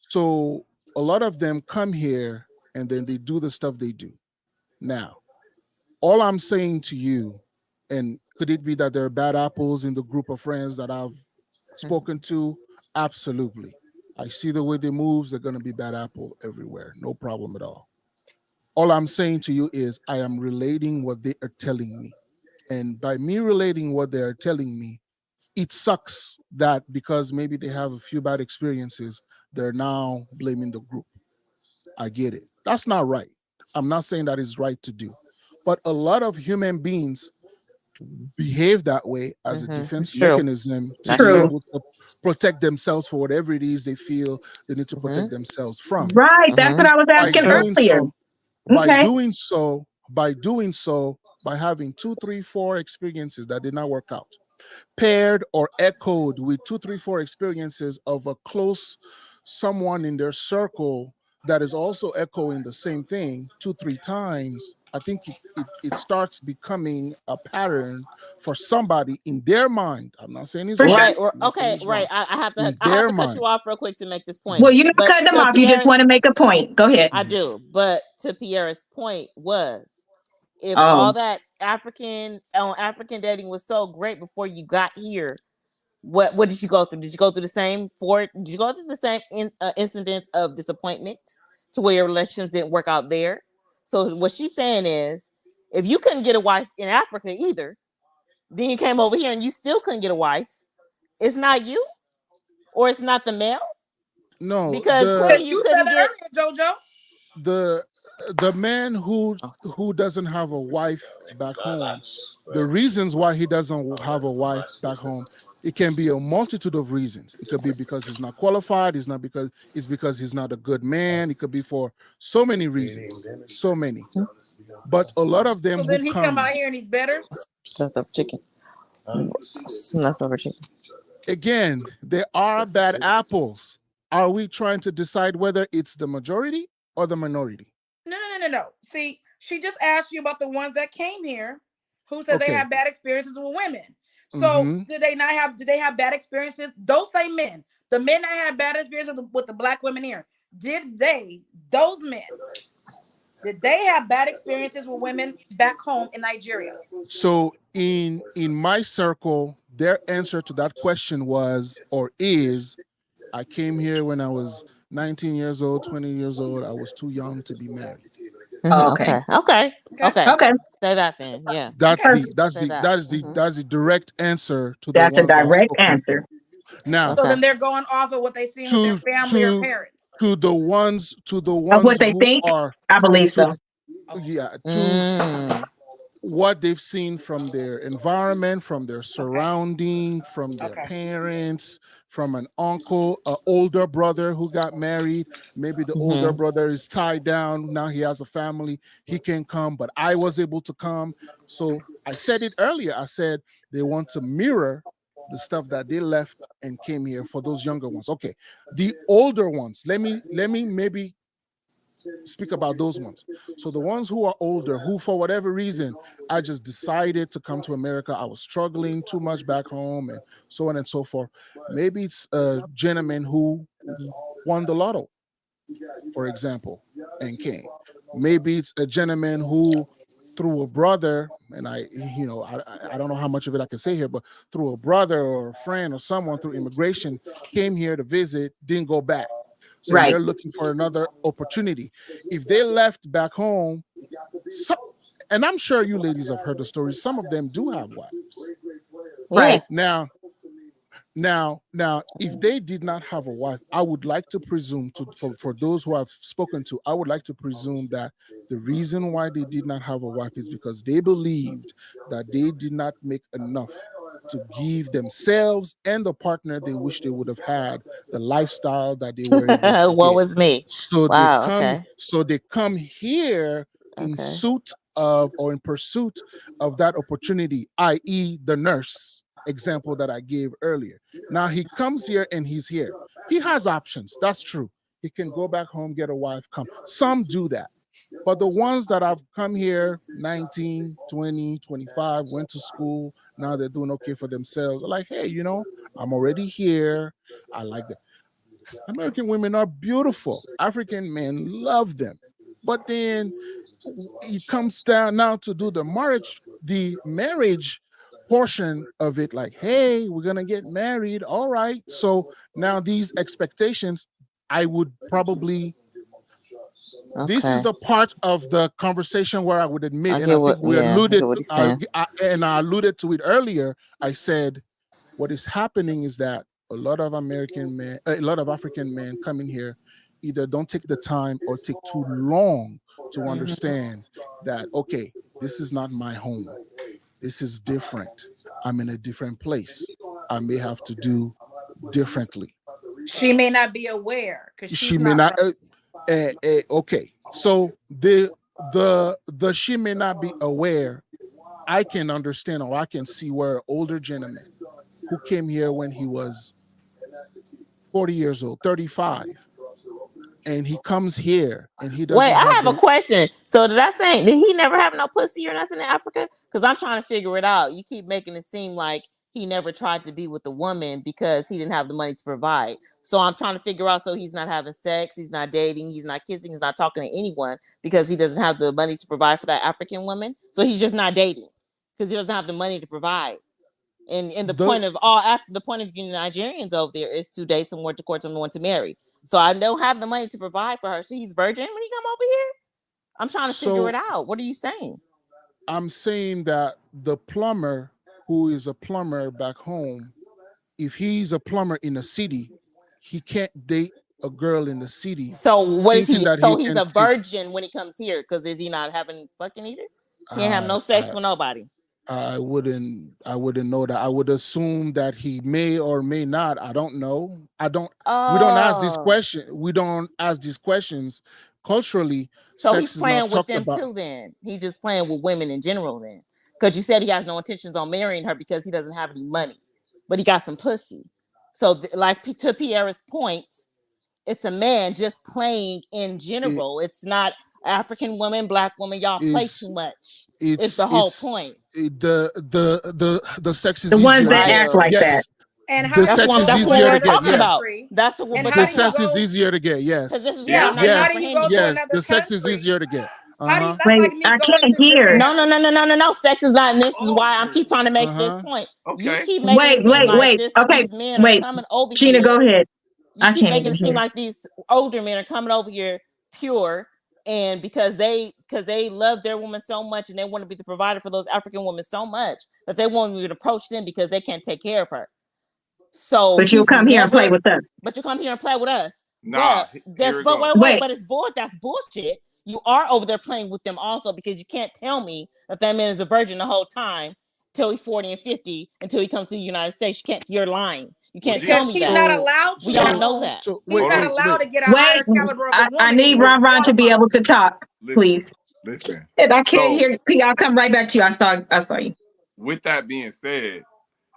So a lot of them come here and then they do the stuff they do. Now, all I'm saying to you, and could it be that there are bad apples in the group of friends that I've spoken to? Absolutely. I see the way they move, they're going to be bad apple everywhere. No problem at all. All I'm saying to you is I am relating what they are telling me. And by me relating what they're telling me, it sucks that because maybe they have a few bad experiences, they're now blaming the group. I get it. That's not right. I'm not saying that is right to do. But a lot of human beings behave that way as a defense mechanism to be able to protect themselves for whatever it is they feel they need to protect themselves from. Right. That's what I was asking earlier. By doing so, by having 2, 3, 4 experiences that did not work out, paired or echoed with 2, 3, 4 experiences of a close someone in their circle that is also echoing the same thing 2, 3 times, I think it starts becoming a pattern for somebody in their mind. I'm not saying it's right. wrong. Okay, right. I have to cut you off real quick to make this point. Well, you don't cut them off. You just want to make a point. Go ahead. I do. But to Pierre's point was, if all that African dating was so great before you got here, what did you go through? Did you go through the same Did you go through the same incidents of disappointment to where your relationships didn't work out there? So what she's saying is, if you couldn't get a wife in Africa either, then you came over here and you still couldn't get a wife, it's not you, or it's not the male. No, because clearly you couldn't get JoJo. The man who doesn't have a wife back home, the reasons why he doesn't have a wife back home, it can be a multitude of reasons. It could be because he's not qualified. It's because he's not a good man. It could be for so many reasons, so many. But a lot of them. So then he come out here and he's better. Chicken. Chicken. Again, there are bad apples. Are we trying to decide whether it's the majority or the minority? No. See, she just asked you about the ones that came here who said they had bad experiences with women. So did they have bad experiences? Those same men, the men that had bad experiences with the black women here, those men, did they have bad experiences with women back home in Nigeria? So in my circle, their answer to that question was or is, I came here when I was 19 years old, 20 years old. I was too young to be married. Okay. Say that then. Yeah. That's the direct answer to the ones. That's a direct answer. Now, so then they're going off of what they see with their family or parents. To the ones of what they think. I believe so. Yeah. To what they've seen from their environment, from their surrounding, from their parents, from an uncle, an older brother who got married. Maybe the older brother is tied down. Now he has a family. He can come, but I was able to come. So I said it earlier. I said they want to mirror the stuff that they left and came here for those younger ones. Okay. The older ones, let me maybe speak about those ones. So the ones who are older, who for whatever reason, I just decided to come to America. I was struggling too much back home and so on and so forth. Maybe it's a gentleman who won the lotto, for example, and came. Maybe it's a gentleman who through a brother, and I don't know how much of it I can say here, but through a brother or a friend or someone through immigration came here to visit, didn't go back. So they're looking for another opportunity. If they left back home, and I'm sure you ladies have heard the story, some of them do have wives. Right. Now, if they did not have a wife, I would like to presume, for those who I've spoken to, I would like to presume that the reason why they did not have a wife is because they believed that they did not make enough to give themselves and the partner they wish they would have had the lifestyle that they were able to what was me? So they come here in pursuit of that opportunity, i.e. the nurse example that I gave earlier. Now he comes here and he's here. He has options. That's true. He can go back home, get a wife, come. Some do that. But the ones that have come here 19, 20, 25, went to school, now they're doing okay for themselves. They're like, hey, I'm already here. I like that. American women are beautiful. African men love them. But then it comes down now to do the marriage portion of it, like, hey, we're gonna get married. All right. So now these expectations, I would probably this is the part of the conversation where I would admit, and I think we alluded and I alluded to it earlier. I said what is happening is that a lot of African men coming here either don't take the time or take too long to understand that, okay, this is not my home. This is different. I'm in a different place. I may have to do differently. She may not be aware because she may not. Okay, so the she may not be aware. I can understand, or I can see where an older gentleman who came here when he was 40 years old, 35, and he comes here and he doesn't. Wait, I have a question. So did he never have no pussy or nothing in Africa? Because I'm trying to figure it out. You keep making it seem like he never tried to be with a woman because he didn't have the money to provide. So I'm trying to figure out, so he's not having sex, he's not dating, he's not kissing, he's not talking to anyone because he doesn't have the money to provide for that African woman. So he's just not dating because he doesn't have the money to provide. And the point of you Nigerians over there is to date someone, to court someone, to marry. So I don't have the money to provide for her. So he's virgin when he come over here. I'm trying to figure it out. What are you saying? I'm saying that the plumber who is a plumber back home, if he's a plumber in the city, he can't date a girl in the city. So what is he? So he's a virgin when he comes here because is he not having fucking either? He can't have no sex with nobody. I wouldn't know that. I would assume that he may or may not. I don't know. We don't ask this question. We don't ask these questions culturally. So he's playing with them too. Then he's just playing with women in general. Then, because you said he has no intentions on marrying her because he doesn't have any money, but he got some pussy. So, like to Pierre's point, it's a man just playing in general. It's not African women, black women. Y'all play too much. It's the whole point. The sex is the ones that act like that. And the sex is easier to get. Yes, that's what. But the sex is easier to get. Yes, yes. The sex is easier to get. Wait, I can't hear. No. Sex is not. And this is why I keep trying to make this point. Okay. You keep making wait. Okay, these men are coming over Gina, here. go ahead. You keep making it seem like these older men are coming over here pure, and because they love their woman so much and they want to be the provider for those African women so much that they won't even approach them because they can't take care of her. So, but you'll come here and play with us. But you come here and play with us. Nah, wait, but that's bullshit. You are over there playing with them also because you can't tell me that man is a virgin the whole time till he's 40 and 50 until he comes to the United States. You're lying. You can't tell me that. He's not allowed to. We all know that. He's not allowed to get a higher caliber of a woman. I need Ron to be able to talk, please. Listen. I can't hear. I'll come right back to you. I saw you. With that being said,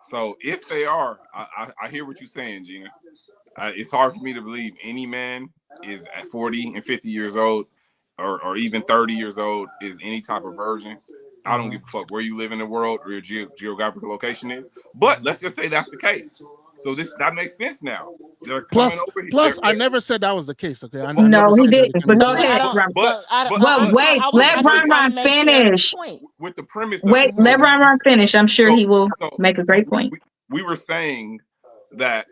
so if they are, I hear what you're saying, Gina. It's hard for me to believe any man is at 40 and 50 years old or even 30 years old is any type of virgin. I don't give a fuck where you live in the world or your geographical location is. But let's just say that's the case. So that makes sense now. Plus, I never said that was the case. Okay, no, he didn't. But go ahead. Wait, let Ron finish. With the premise. Wait, let Ron finish. I'm sure he will make a great point. We were saying that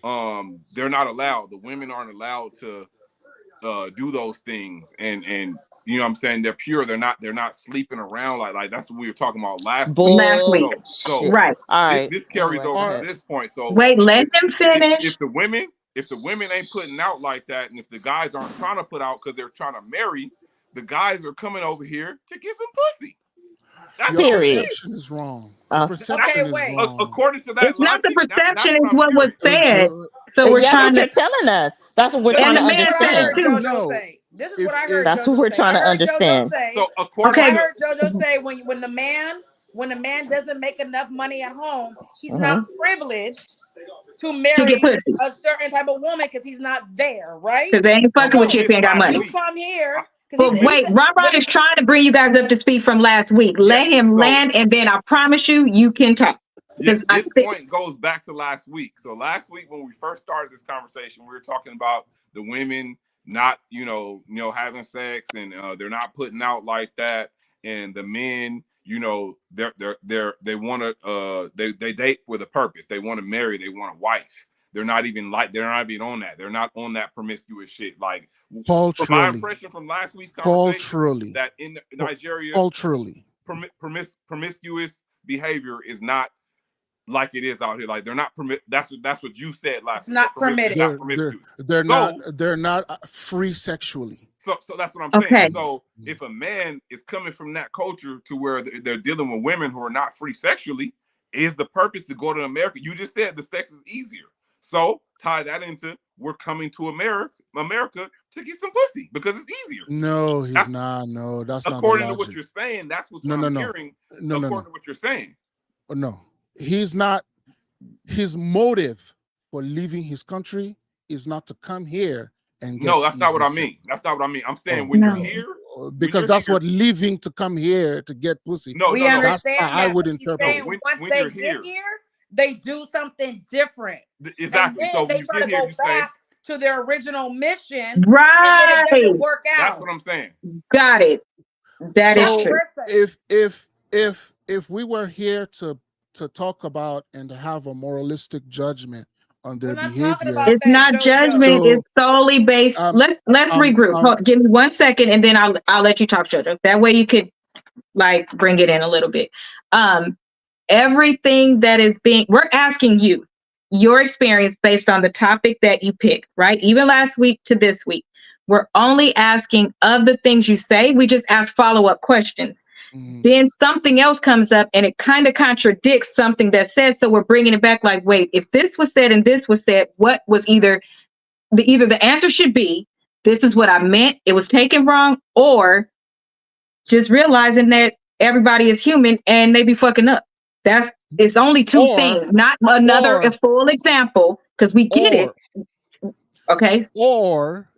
they're not allowed. The women aren't allowed to do those things, and you know what I'm saying, they're pure. They're not sleeping around like that's what we were talking about last week. So right. All right. This carries over to this point. So wait, let him finish. If the women ain't putting out like that, and if the guys aren't trying to put out because they're trying to marry, the guys are coming over here to get some pussy. That's your perception is wrong. Perception is wrong. According to that, it's not the perception; it's what was said. So we're trying to. You're telling us. That's what we're trying to understand. This is what I heard. That's what we're trying to understand. So I heard JoJo say when the man doesn't make enough money at home, he's not privileged to marry a certain type of woman because he's not there, right? Because they ain't fucking with you if you ain't got money. You come here. But wait, Ron is trying to bring you guys up to speed from last week. Let him land, and then I promise you can talk. This point goes back to last week. So last week when we first started this conversation, we were talking about the women not, having sex, and they're not putting out like that. And the men, they want to, they date with a purpose. They want to marry. They want a wife. They're not even on that. They're not on that promiscuous shit. Like, from my impression from last week's conversation, that in Nigeria, culturally, promiscuous behavior is not like it is out here. Like, they're not that's what you said last. It's not permitted. They're not free sexually. So that's what I'm saying. So if a man is coming from that culture to where they're dealing with women who are not free sexually, is the purpose to go to America? You just said the sex is easier. So tie that into, we're coming to America to get some pussy because it's easier. No, he's not. No, that's not according to what you're saying. That's what I'm hearing. According to what you're saying. No, he's not. His motive for leaving his country is not to come here and get. No, that's not what I mean. That's not what I mean. I'm saying when you're here, because that's what leaving to come here to get pussy. No, we understand that. I would interpret. Once they get here, they do something different. Exactly. And then so they try to go back to their original mission. Right. And then it doesn't work out. That's what I'm saying. Got it. That is true. If we were here to talk about and to have a moralistic judgment on their behavior, it's not judgment. So, it's solely based. Let's regroup. Give me 1 second, and then I'll let you talk, Jojo. That way you could like bring it in a little bit. Everything that is we're asking you your experience based on the topic that you picked, right? Even last week to this week, we're only asking of the things you say. We just ask follow-up questions. Then something else comes up and it kind of contradicts something that's said. So we're bringing it back like, wait, if this was said and this was said, what was either the answer should be, this is what I meant, it was taken wrong, or just realizing that everybody is human and they be fucking up. It's only two things, not another full example, because we get it. Okay. Or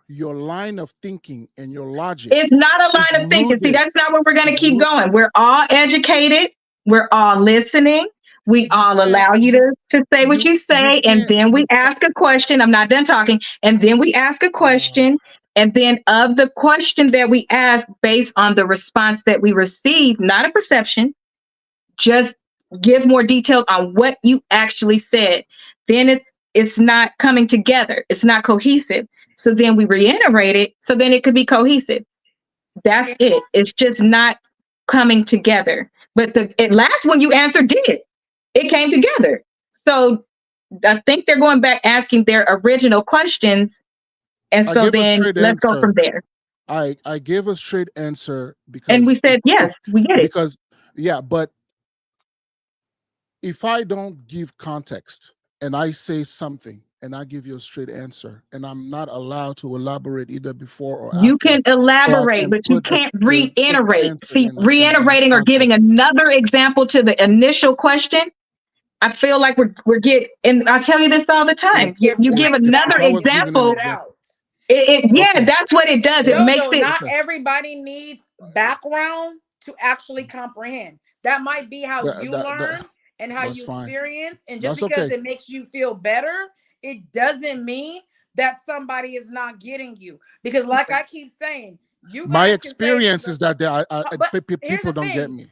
your line of thinking and your logic. It's not a line of thinking. See, that's not where we're going to keep going. We're all educated. We're all listening. We all allow you to say what you say. And then we ask a question. I'm not done talking. And then we ask a question. And then of the question that we ask, based on the response that we receive, not a perception, just give more details on what you actually said. Then it's not coming together. It's not cohesive. So then we reiterate it. So then it could be cohesive. That's it. It's just not coming together. But the last one you answered did. It came together. So I think they're going back asking their original questions. And so then let's go from there. I gave a straight answer because. And we said, yes, we get it. Because, yeah, but if I don't give context and I say something and I give you a straight answer and I'm not allowed to elaborate either before or after. You can elaborate, but you can't reiterate. See, reiterating or giving another example to the initial question, I feel like we're getting, and I tell you this all the time. You give another example. That's what it does. It makes it. Not everybody needs background to actually comprehend. That might be how you learn and how you experience. And just because it makes you feel better, it doesn't mean that somebody is not getting you. Because like I keep saying, my experience is that people don't get me.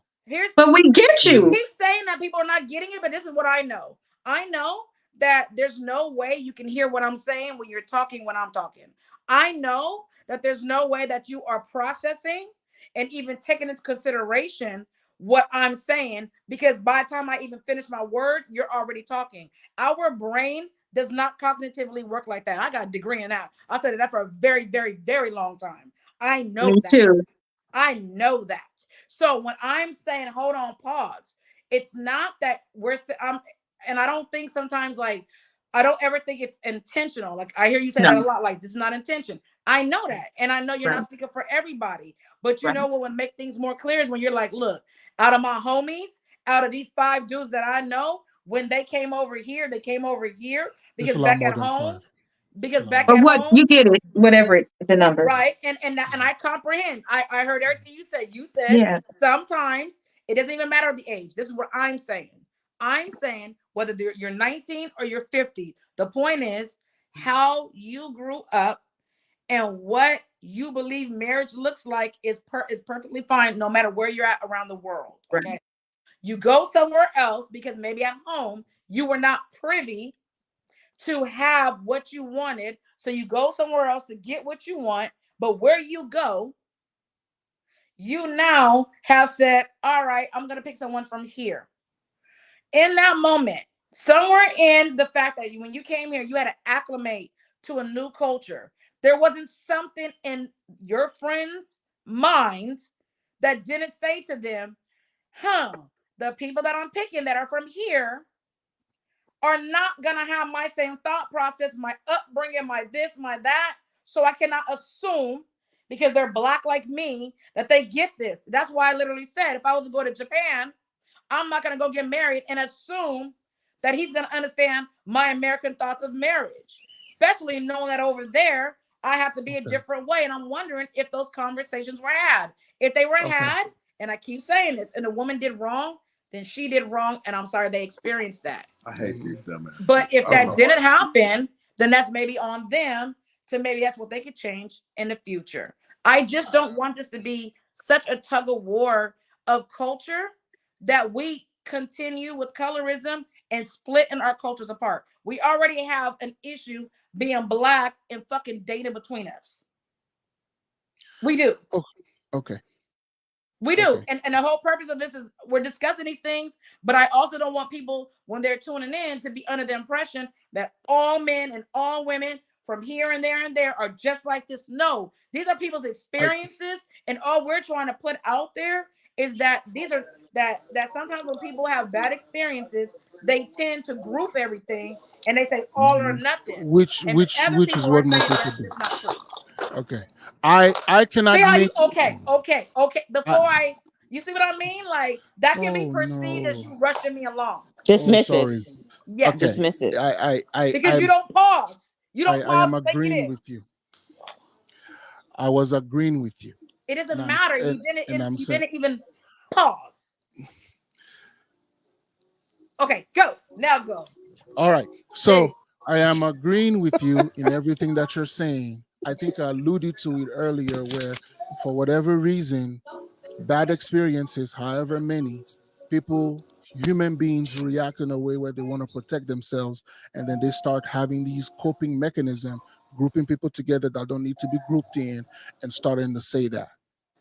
But we get you. You keep saying that people are not getting it, but this is what I know. I know that there's no way you can hear what I'm saying when you're talking when I'm talking. I know that there's no way that you are processing and even taking into consideration what I'm saying, because by the time I even finish my word, you're already talking. Our brain does not cognitively work like that. I got a degree in that. I'll say that for a very, very, very long time. I know Me that. too. I know that. So when I'm saying, hold on, pause, it's not that and I don't think sometimes, like, I don't ever think it's intentional. Like, I hear you say that a lot, like, this is not intention. I know that. And I know you're not speaking for everybody, but you know what would make things more clear is when you're like, look, out of my homies, out of these 5 dudes that I know, when they came over here, because back at home, you get it, whatever the number. Right. And I comprehend. I heard everything you said. You said sometimes it doesn't even matter the age. This is what I'm saying. I'm saying whether you're 19 or you're 50, the point is how you grew up and what you believe marriage looks like is perfectly fine no matter where you're at around the world. Okay. Right. You go somewhere else because maybe at home you were not privy to have what you wanted. So you go somewhere else to get what you want. But where you go, you now have said, all right, I'm going to pick someone from here. In that moment, somewhere in the fact that when you came here, you had to acclimate to a new culture. There wasn't something in your friends' minds that didn't say to them, the people that I'm picking that are from here are not going to have my same thought process, my upbringing, my this, my that. So I cannot assume because they're Black like me that they get this. That's why I literally said, if I was to go to Japan, I'm not going to go get married and assume that he's going to understand my American thoughts of marriage, especially knowing that over there, I have to be a different way. And I'm wondering if those conversations were had. If they were had, and I keep saying this, and the woman did wrong, then she did wrong. And I'm sorry they experienced that. I hate these dumbasses. But if that didn't happen, then that's maybe on them to maybe that's what they could change in the future. I just don't want this to be such a tug of war of culture that we continue with colorism and splitting our cultures apart. We already have an issue being Black and fucking dating between us. We do. Okay. We do. Okay. And the whole purpose of this is we're discussing these things, but I also don't want people when they're tuning in to be under the impression that all men and all women from here and there are just like this. No, these are people's experiences. And all we're trying to put out there is that these are that sometimes when people have bad experiences, they tend to group everything and they say all or nothing. Which is what most people do. Okay. I cannot see how okay. Before you see what I mean? Like that can be perceived as you rushing me along. Dismiss it. Yes. Okay. Dismiss it. Because you don't pause. You don't pause. I am agreeing with you. I was agreeing with you. It doesn't matter. You didn't even pause. Okay, go. Now go. All right. So I am agreeing with you in everything that you're saying. I think I alluded to it earlier where for whatever reason, bad experiences, however many, human beings react in a way where they want to protect themselves. And then they start having these coping mechanisms, grouping people together that don't need to be grouped in and starting to say that.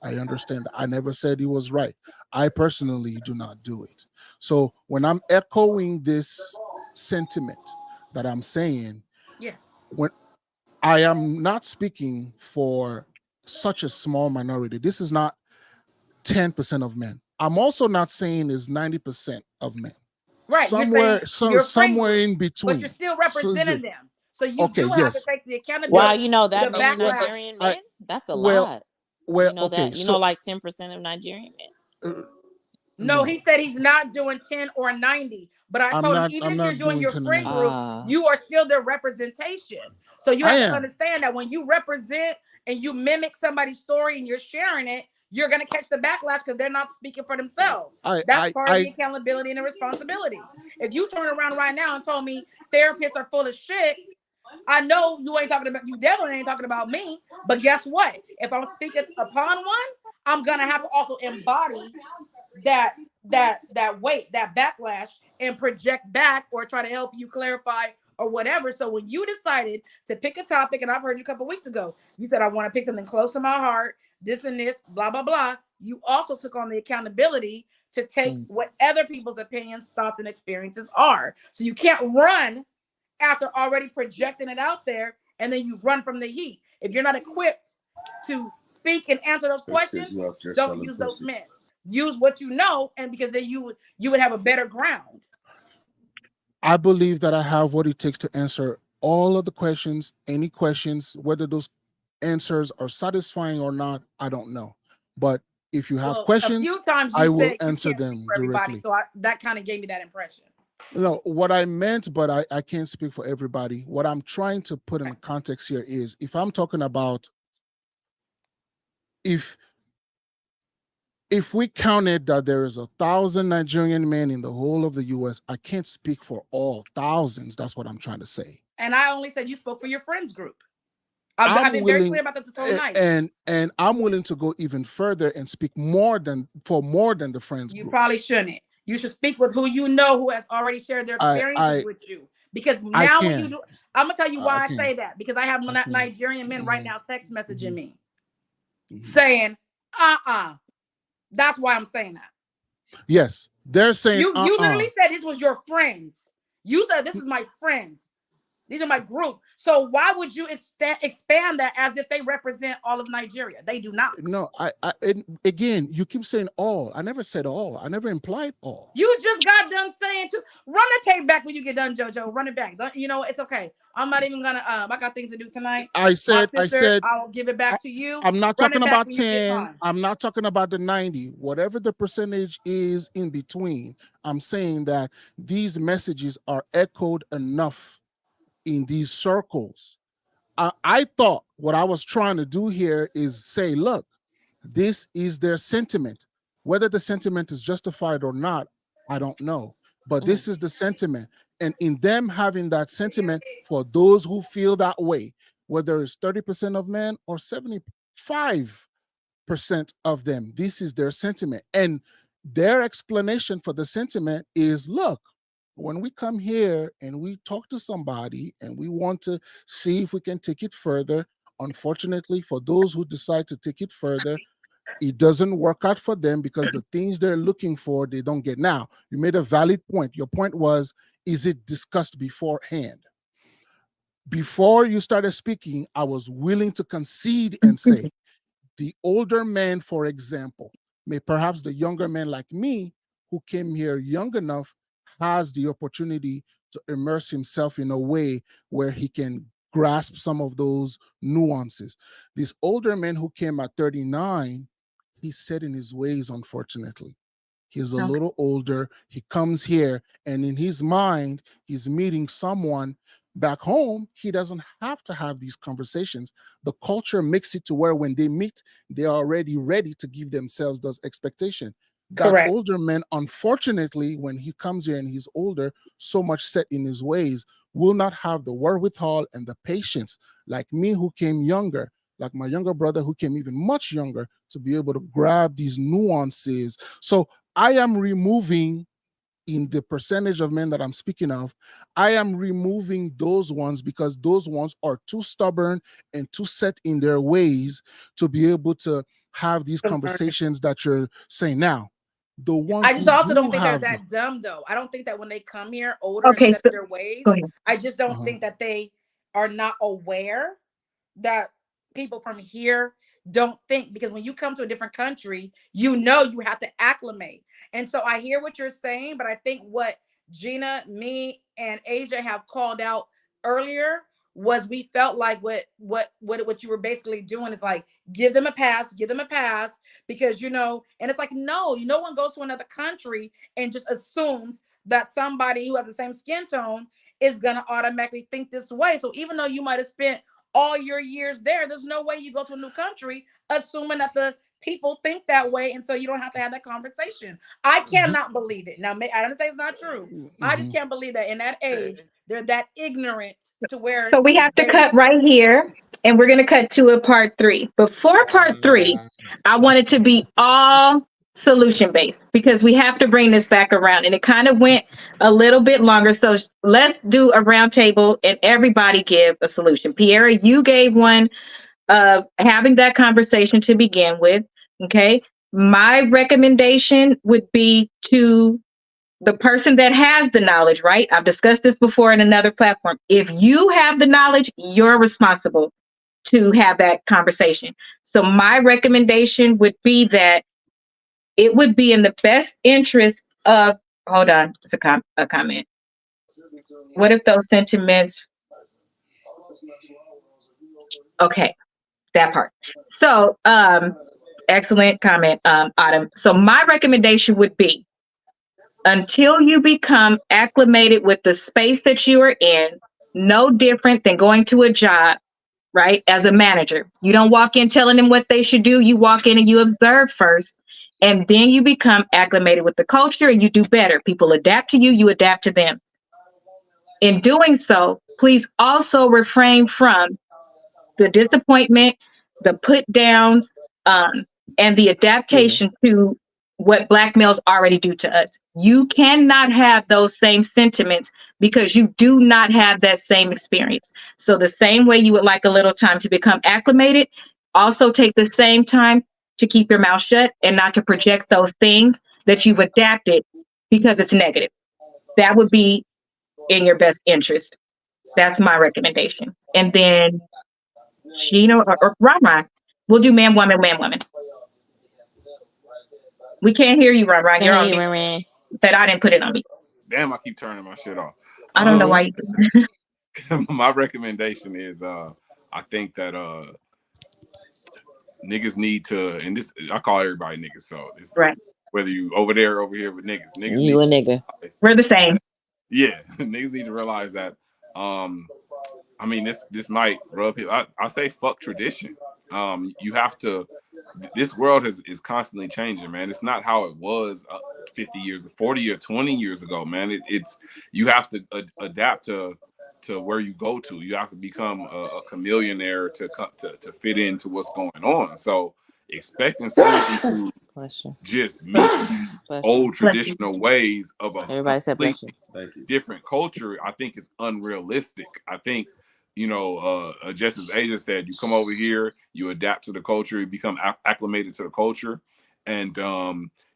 I understand. I never said he was right. I personally do not do it. So when I'm echoing this sentiment that I'm saying, yes, when I am not speaking for such a small minority. This is not 10% of men. I'm also not saying it's 90% of men. Right. Somewhere in between. But you're still representing them. So you do have to take the accountability. Wow, you know that many Nigerian men? That's a lot. Well, you know that? You know, like 10% of Nigerian men? No, he said he's not doing 10 or 90. But I told him, even if you're doing your friend group, you are still their representation. So you have to understand that when you represent and you mimic somebody's story and you're sharing it, you're going to catch the backlash because they're not speaking for themselves. That's part of the accountability and the responsibility. If you turn around right now and told me therapists are full of shit, I know you definitely ain't talking about me. But guess what? If I'm speaking upon one, I'm going to have to also embody that weight, that backlash, and project back or try to help you clarify or whatever. So when you decided to pick a topic, and I've heard you a couple weeks ago, you said, I want to pick something close to my heart, this and this, blah, blah, blah. You also took on the accountability to take what other people's opinions, thoughts, and experiences are. So you can't run after already projecting it out there, and then you run from the heat. If you're not equipped to speak and answer those questions, don't use those men. Use what you know, and because then you would have a better ground. I believe that I have what it takes to answer all of the questions, any questions, whether those answers are satisfying or not, I don't know. But if you have questions, a few times I will answer them directly. So that kind of gave me that impression. No, what I meant, but I can't speak for everybody. What I'm trying to put in the context here is if I'm talking about if we counted that there is 1,000 Nigerian men in the whole of the US, I can't speak for all thousands. That's what I'm trying to say. And I only said you spoke for your friends group. I've been very clear about that this whole night. And I'm willing to go even further and speak more than the friends You group. probably shouldn't. You should speak with who you know who has already shared their experiences with you. Because now when you do, I'm gonna tell you why I say that. Because I have Nigerian men right now text messaging me saying, that's why I'm saying that. Yes, they're saying you literally said this was your friends. You said this is my friends. These are my group. So why would you expand that as if they represent all of Nigeria? They do not. No, again, you keep saying all. I never said all. I never implied all. You just got done saying to run the tape back when you get done, JoJo. Run it back. You know, it's okay. I'm not even gonna. I got things to do tonight. I said I'll give it back to you. I'm not talking about 10. I'm not talking about the 90. Whatever the percentage is in between, I'm saying that these messages are echoed enough in these circles. I thought what I was trying to do here is say, look, this is their sentiment. Whether the sentiment is justified or not, I don't know. But this is the sentiment. And in them having that sentiment, for those who feel that way, whether it's 30% of men or 75% of them, this is their sentiment. And their explanation for the sentiment is, look, when we come here and we talk to somebody and we want to see if we can take it further, unfortunately, for those who decide to take it further, it doesn't work out for them because the things they're looking for, they don't get. Now, you made a valid point. Your point was, is it discussed beforehand? Before you started speaking, I was willing to concede and say, the older man, for example, perhaps the younger man like me, who came here young enough, has the opportunity to immerse himself in a way where he can grasp some of those nuances. This older man who came at 39, he's set in his ways, unfortunately. He's a little older. He comes here, and in his mind, he's meeting someone back home. He doesn't have to have these conversations. The culture makes it to where when they meet, they're already ready to give themselves those expectations. That older man, unfortunately, when he comes here and he's older, so much set in his ways, will not have the wherewithal and the patience, like me who came younger, like my younger brother who came even much younger, to be able to grab these nuances. So I am removing, in the percentage of men that I'm speaking of, I am removing those ones because those ones are too stubborn and too set in their ways to be able to have these conversations that you're saying now. The ones I just also don't think they're that dumb, though. I don't think that when they come here older and set their ways, I just don't think that they are not aware that people from here don't think, because when you come to a different country, you know you have to acclimate. And so I hear what you're saying, but I think what Gina, me, and Asia have called out earlier was we felt like what you were basically doing is like, give them a pass, because, you know, and it's like, no one goes to another country and just assumes that somebody who has the same skin tone is going to automatically think this way. So even though you might have spent all your years there's no way you go to a new country assuming that the people think that way, and so you don't have to have that conversation. I cannot believe it. Now, I don't say it's not true. I just can't believe that in that age they're that ignorant to where. So we have to cut right here, and we're going to cut to a part 3. Before part 3, I want it to be all solution based because we have to bring this back around, and it kind of went a little bit longer. So let's do a round table and everybody give a solution. Piera, you gave one of having that conversation to begin with. Okay. My recommendation would be to the person that has the knowledge, right? I've discussed this before in another platform. If you have the knowledge, you're responsible to have that conversation. So my recommendation would be that it would be in the best interest of, hold on, it's a comment. What if those sentiments, okay, that part. So, excellent comment, Autumn. So my recommendation would be, until you become acclimated with the space that you are in, no different than going to a job, right? As a manager, you don't walk in telling them what they should do. You walk in and you observe first, and then you become acclimated with the culture and you do better. People adapt to you, you adapt to them. In doing so, please also refrain from the disappointment, the put downs, and the adaptation to what Black males already do to us. You cannot have those same sentiments because you do not have that same experience. So the same way you would like a little time to become acclimated, also take the same time to keep your mouth shut and not to project those things that you've adapted because it's negative. That would be in your best interest. That's my recommendation. And then Gina or Ron. We'll do man, woman, man, woman. We can't hear you, Ron. You're on mute. But I didn't put it on me. Damn, I keep turning my shit off. I don't know why you do. My recommendation is I think that niggas need to, and this I call everybody niggas, so this right. Is whether you over there or over here with niggas. You a nigga. We're the same. Yeah, niggas need to realize that. I mean, this might rub people. I say fuck tradition. You have to. This world is constantly changing, man. It's not how it was 50 years, 40 or 20 years ago, man. It's you have to adapt to where you go to. You have to become a chameleonaire to fit into what's going on. So expecting someone to just meet old traditional ways of a different culture, I think is unrealistic. I think, you know, just as Asia said, you come over here, you adapt to the culture, you become acclimated to the culture, and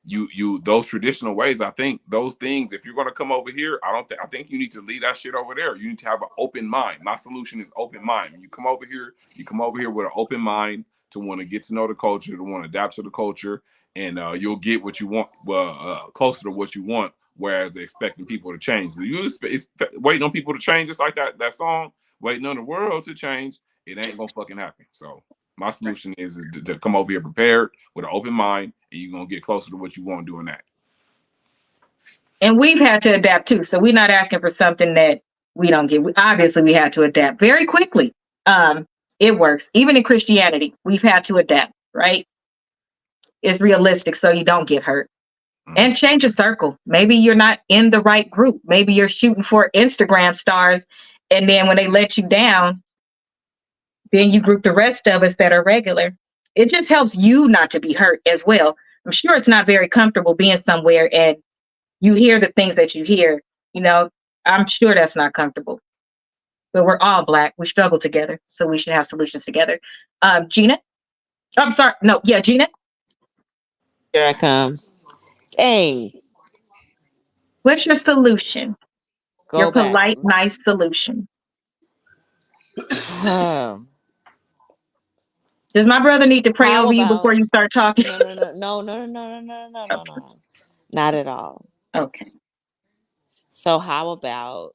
you those traditional ways. I think those things, if you're going to come over here, I think you need to leave that shit over there. You need to have an open mind. My solution is open mind. When you come over here with an open mind to want to get to know the culture, to want to adapt to the culture, and you'll get what you want, closer to what you want. Whereas expecting people to change, waiting on people to change, just like that song, waiting on the world to change, it ain't gonna fucking happen. So my solution is to come over here prepared with an open mind, and you're gonna get closer to what you want doing that. And we've had to adapt too. So we're not asking for something that we don't get. Obviously, we had to adapt very quickly. It works. Even in Christianity, we've had to adapt, right? It's realistic so you don't get hurt. And change your circle. Maybe you're not in the right group. Maybe you're shooting for Instagram stars, and then when they let you down, then you group the rest of us that are regular. It just helps you not to be hurt as well. I'm sure it's not very comfortable being somewhere and you hear the things that you hear. You know, I'm sure that's not comfortable. But we're all Black. We struggle together, so we should have solutions together. Gina? I'm sorry. No, yeah, Gina? Here I come. Hey. What's your solution? Your polite, nice solution. Does my brother need to pray over you before you start talking? No. Not at all. Okay. So how about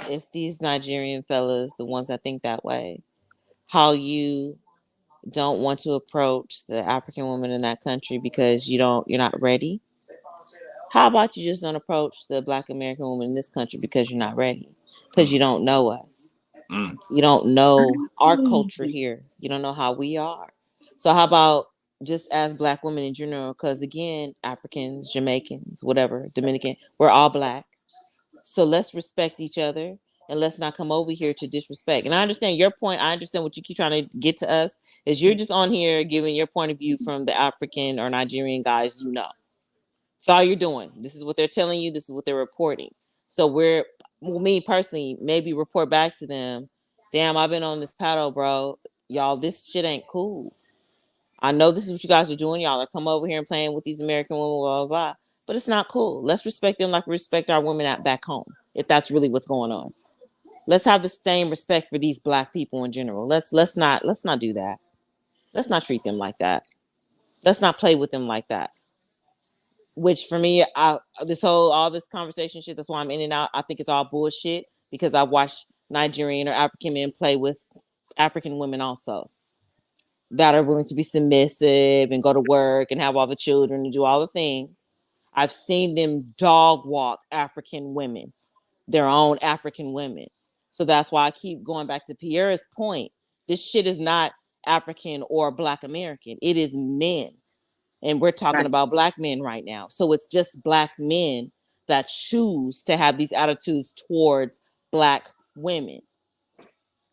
if these Nigerian fellas, the ones that think that way, how you don't want to approach the African woman in that country because you're not ready? How about you just don't approach the Black American woman in this country because you're not ready? Because you don't know us. You don't know our culture here. You don't know how we are. So how about just as Black women in general? Because again, Africans, Jamaicans, whatever, Dominican, we're all Black. So let's respect each other and let's not come over here to disrespect. And I understand your point. I understand what you keep trying to get to us is you're just on here giving your point of view from the African or Nigerian guys, you know. That's all you're doing. This is what they're telling you. This is what they're reporting. So me personally, maybe report back to them. Damn, I've been on this paddle, bro. Y'all, this shit ain't cool. I know this is what you guys are doing. Y'all are come over here and playing with these American women, blah, blah, blah. But it's not cool. Let's respect them like we respect our women back home, if that's really what's going on. Let's have the same respect for these Black people in general. Let's not do that. Let's not treat them like that. Let's not play with them like that. Which for me, all this conversation shit, that's why I'm in and out. I think it's all bullshit because I watched Nigerian or African men play with African women also that are willing to be submissive and go to work and have all the children and do all the things. I've seen them dog walk African women, their own African women. So that's why I keep going back to Pierre's point. This shit is not African or Black American. It is men. And we're talking about Black men right now. So it's just Black men that choose to have these attitudes towards Black women.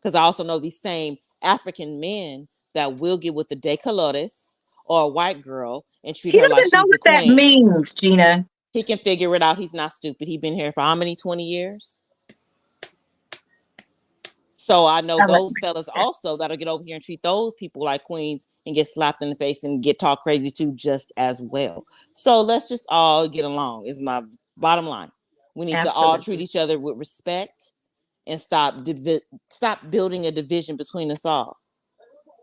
Because I also know these same African men that will get with the decolores or a white girl and treat He her like doesn't know she's the what that queen. means, Gina. He can figure it out. He's not stupid. He's been here for how many 20 years? So I know those fellas also that'll get over here and treat those people like queens and get slapped in the face and get talked crazy too just as well. So let's just all get along is my bottom line. We need to all treat each other with respect and stop building a division between us all.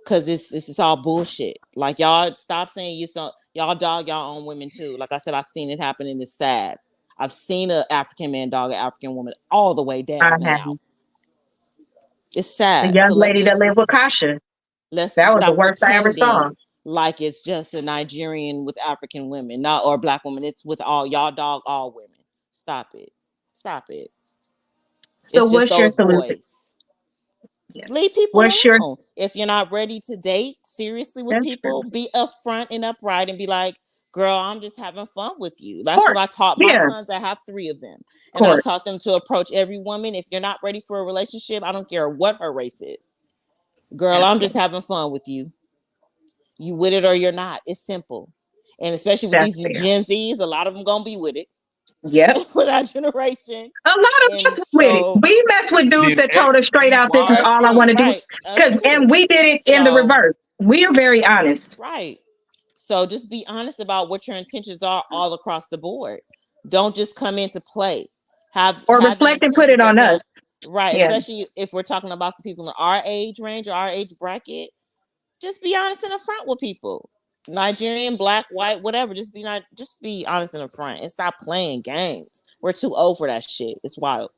Cause it's all bullshit. Like y'all stop saying y'all dog y'all own women too. Like I said, I've seen it happen and it's sad. I've seen an African man dog an African woman all the way down and out. It's sad. The young lady that lived with Kasha. Let's that was stop the worst I ever saw. Like it's just a Nigerian with African women, not or black women. It's with all y'all dog all women. Stop it. Stop it. So it's what's just your those solution? boys. Yeah. Leave people alone. If you're not ready to date seriously with people, be upfront and upright and be like, girl, I'm just having fun with you. That's what I taught my sons. I have 3 of them. And I taught them to approach every woman. If you're not ready for a relationship, I don't care what her race is. Girl, I'm just having fun with you. You with it or you're not. It's simple. And especially with these Gen Zs, a lot of them gonna be with it. Yep. For that generation. A lot of them with it. We mess with dudes that told us straight out, this is all I want to do. And we did it in the reverse. We are very honest. Right. So just be honest about what your intentions are all across the board. Don't just come in to play. Reflect and put it on us. Right. Yeah. Especially if we're talking about the people in our age range or our age bracket. Just be honest and upfront with people. Nigerian, black, white, whatever. Just be honest and upfront and stop playing games. We're too old for that shit. It's wild.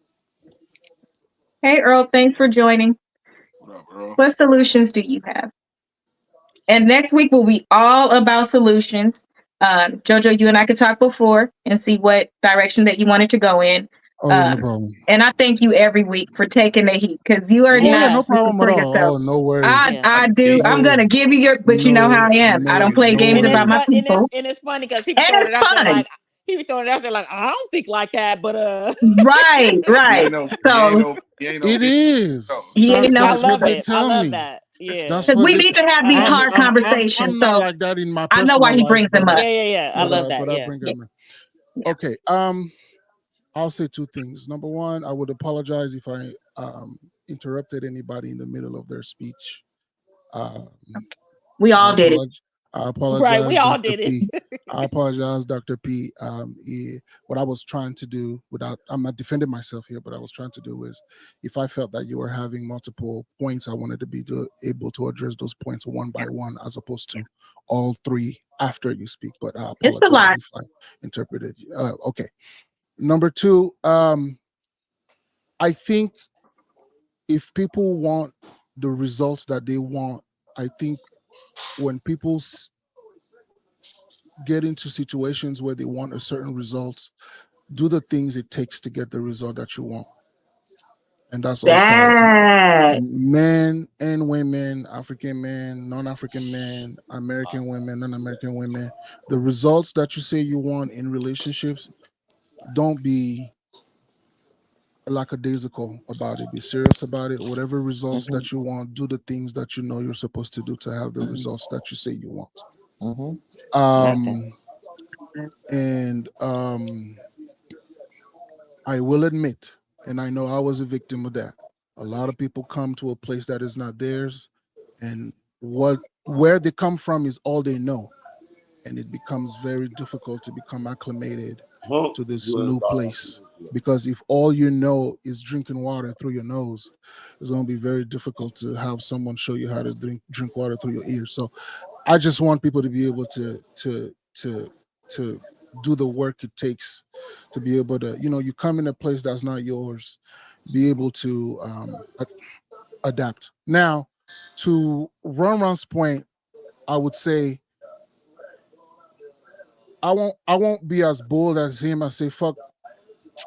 Hey Earl, thanks for joining. What up, Earl? What solutions do you have? And next week will be all about solutions. Jojo, you and I could talk before and see what direction that you wanted to go in. Oh, yeah, no problem. And I thank you every week for taking the heat because you are not. No problem at all. Oh, no worries. I do. I'm gonna give you your, but you know how I am. I don't play games about my people. And it's funny because he be throwing it out there like he be throwing it out there like I don't think like that, but right. So it is. I love it. I love that. Yeah, because we need to have these hard conversations. I'm not like that in my personal I know why he brings them up. Yeah. I love that. But I bring them in. Okay. I'll say 2 things. Number 1, I would apologize if I interrupted anybody in the middle of their speech. We all did it. I apologize. Right, we all did it. I apologize, Dr. P. What I was trying to do, I'm not defending myself here, but I was trying to do is, if I felt that you were having multiple points, I wanted to be able to address those points one by one, as opposed to all 3 after you speak. But I apologize if I interpreted you. Okay. Number 2, I think if people want the results that they want, I think when people get into situations where they want a certain result, do the things it takes to get the result that you want. And that's all sides. Men and women, African men, non-African men, American women, non-American women. The results that you say you want in relationships, don't be lackadaisical about it. Be serious about it. Whatever results that you want, do the things that you know you're supposed to do to have the results that you say you want. And I will admit, and I know I was a victim of that. A lot of people come to a place that is not theirs, and where they come from is all they know. And it becomes very difficult to become acclimated to this new place. Because if all you know is drinking water through your nose, it's going to be very difficult to have someone show you how to drink water through your ears. So I just want people to be able to do the work it takes to be able to, you come in a place that's not yours, be able to adapt. Now, to Ron's point, I would say, I won't be as bold as him and say fuck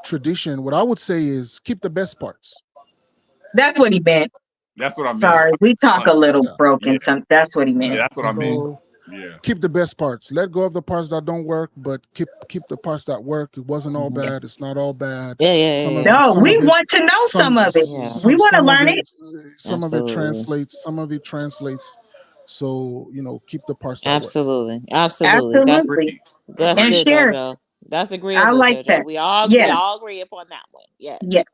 tradition. What I would say is keep the best parts. That's what he meant. That's what I meant. Sorry, we talk a little broken. That's what he meant. Yeah, that's what I mean. keep the best parts. Let go of the parts that don't work, but keep the parts that work. It wasn't all bad. It's not all bad. No, we want to know some of it. We want to learn it. Some of it translates. Some of it translates. So, you know, keep the parts that work. Absolutely. That's good, share. JoJo. That's agreeable, I like JoJo. that. We all agree upon that one. Yes.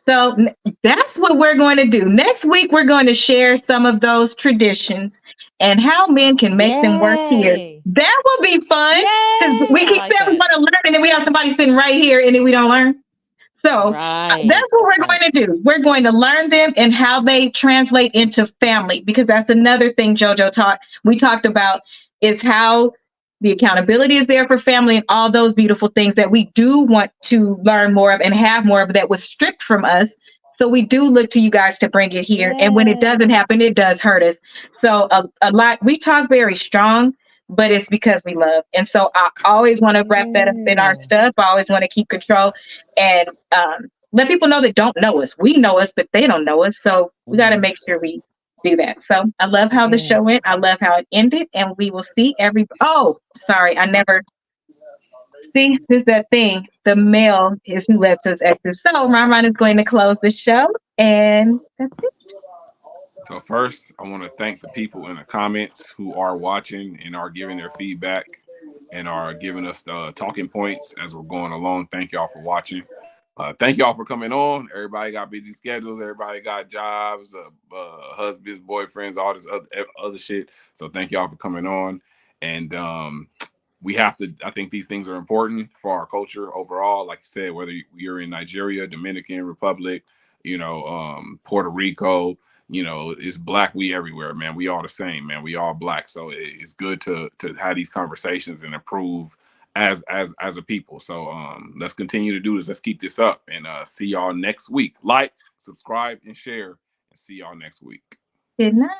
So that's what we're going to do. Next week, we're going to share some of those traditions and how men can make them work here. That will be fun. Because we keep saying we want to learn, and then we have somebody sitting right here, and then we don't learn. So that's what we're going to do. We're going to learn them and how they translate into family, because that's another thing we talked about, is how the accountability is there for family and all those beautiful things that we do want to learn more of and have more of that was stripped from us. So we do look to you guys to bring it here. And when it doesn't happen, it does hurt us. So a lot, we talk very strong, but it's because we love. And so I always want to wrap that up in our stuff. I always want to keep control and let people know that don't know us. We know us, but they don't know us. So we got to make sure we do that. So I love how the show went. I love how it ended. And we will see oh, sorry. I never see this that thing. The male is who lets us exit. So Ramon is going to close the show. And that's it. So first, I want to thank the people in the comments who are watching and are giving their feedback and are giving us talking points as we're going along. Thank y'all for watching. Thank y'all for coming on. Everybody got busy schedules. Everybody got jobs, husbands, boyfriends, all this other shit. So thank y'all for coming on. And we have to, I think these things are important for our culture overall. Like I said, whether you're in Nigeria, Dominican Republic, you know, Puerto Rico, you know, it's black. We everywhere, man. We all the same, man. We all black. So it's good to have these conversations and improve as a people. So let's continue to do this. Let's keep this up, and see y'all next week. Like, subscribe, and share, and see y'all next week. Good night.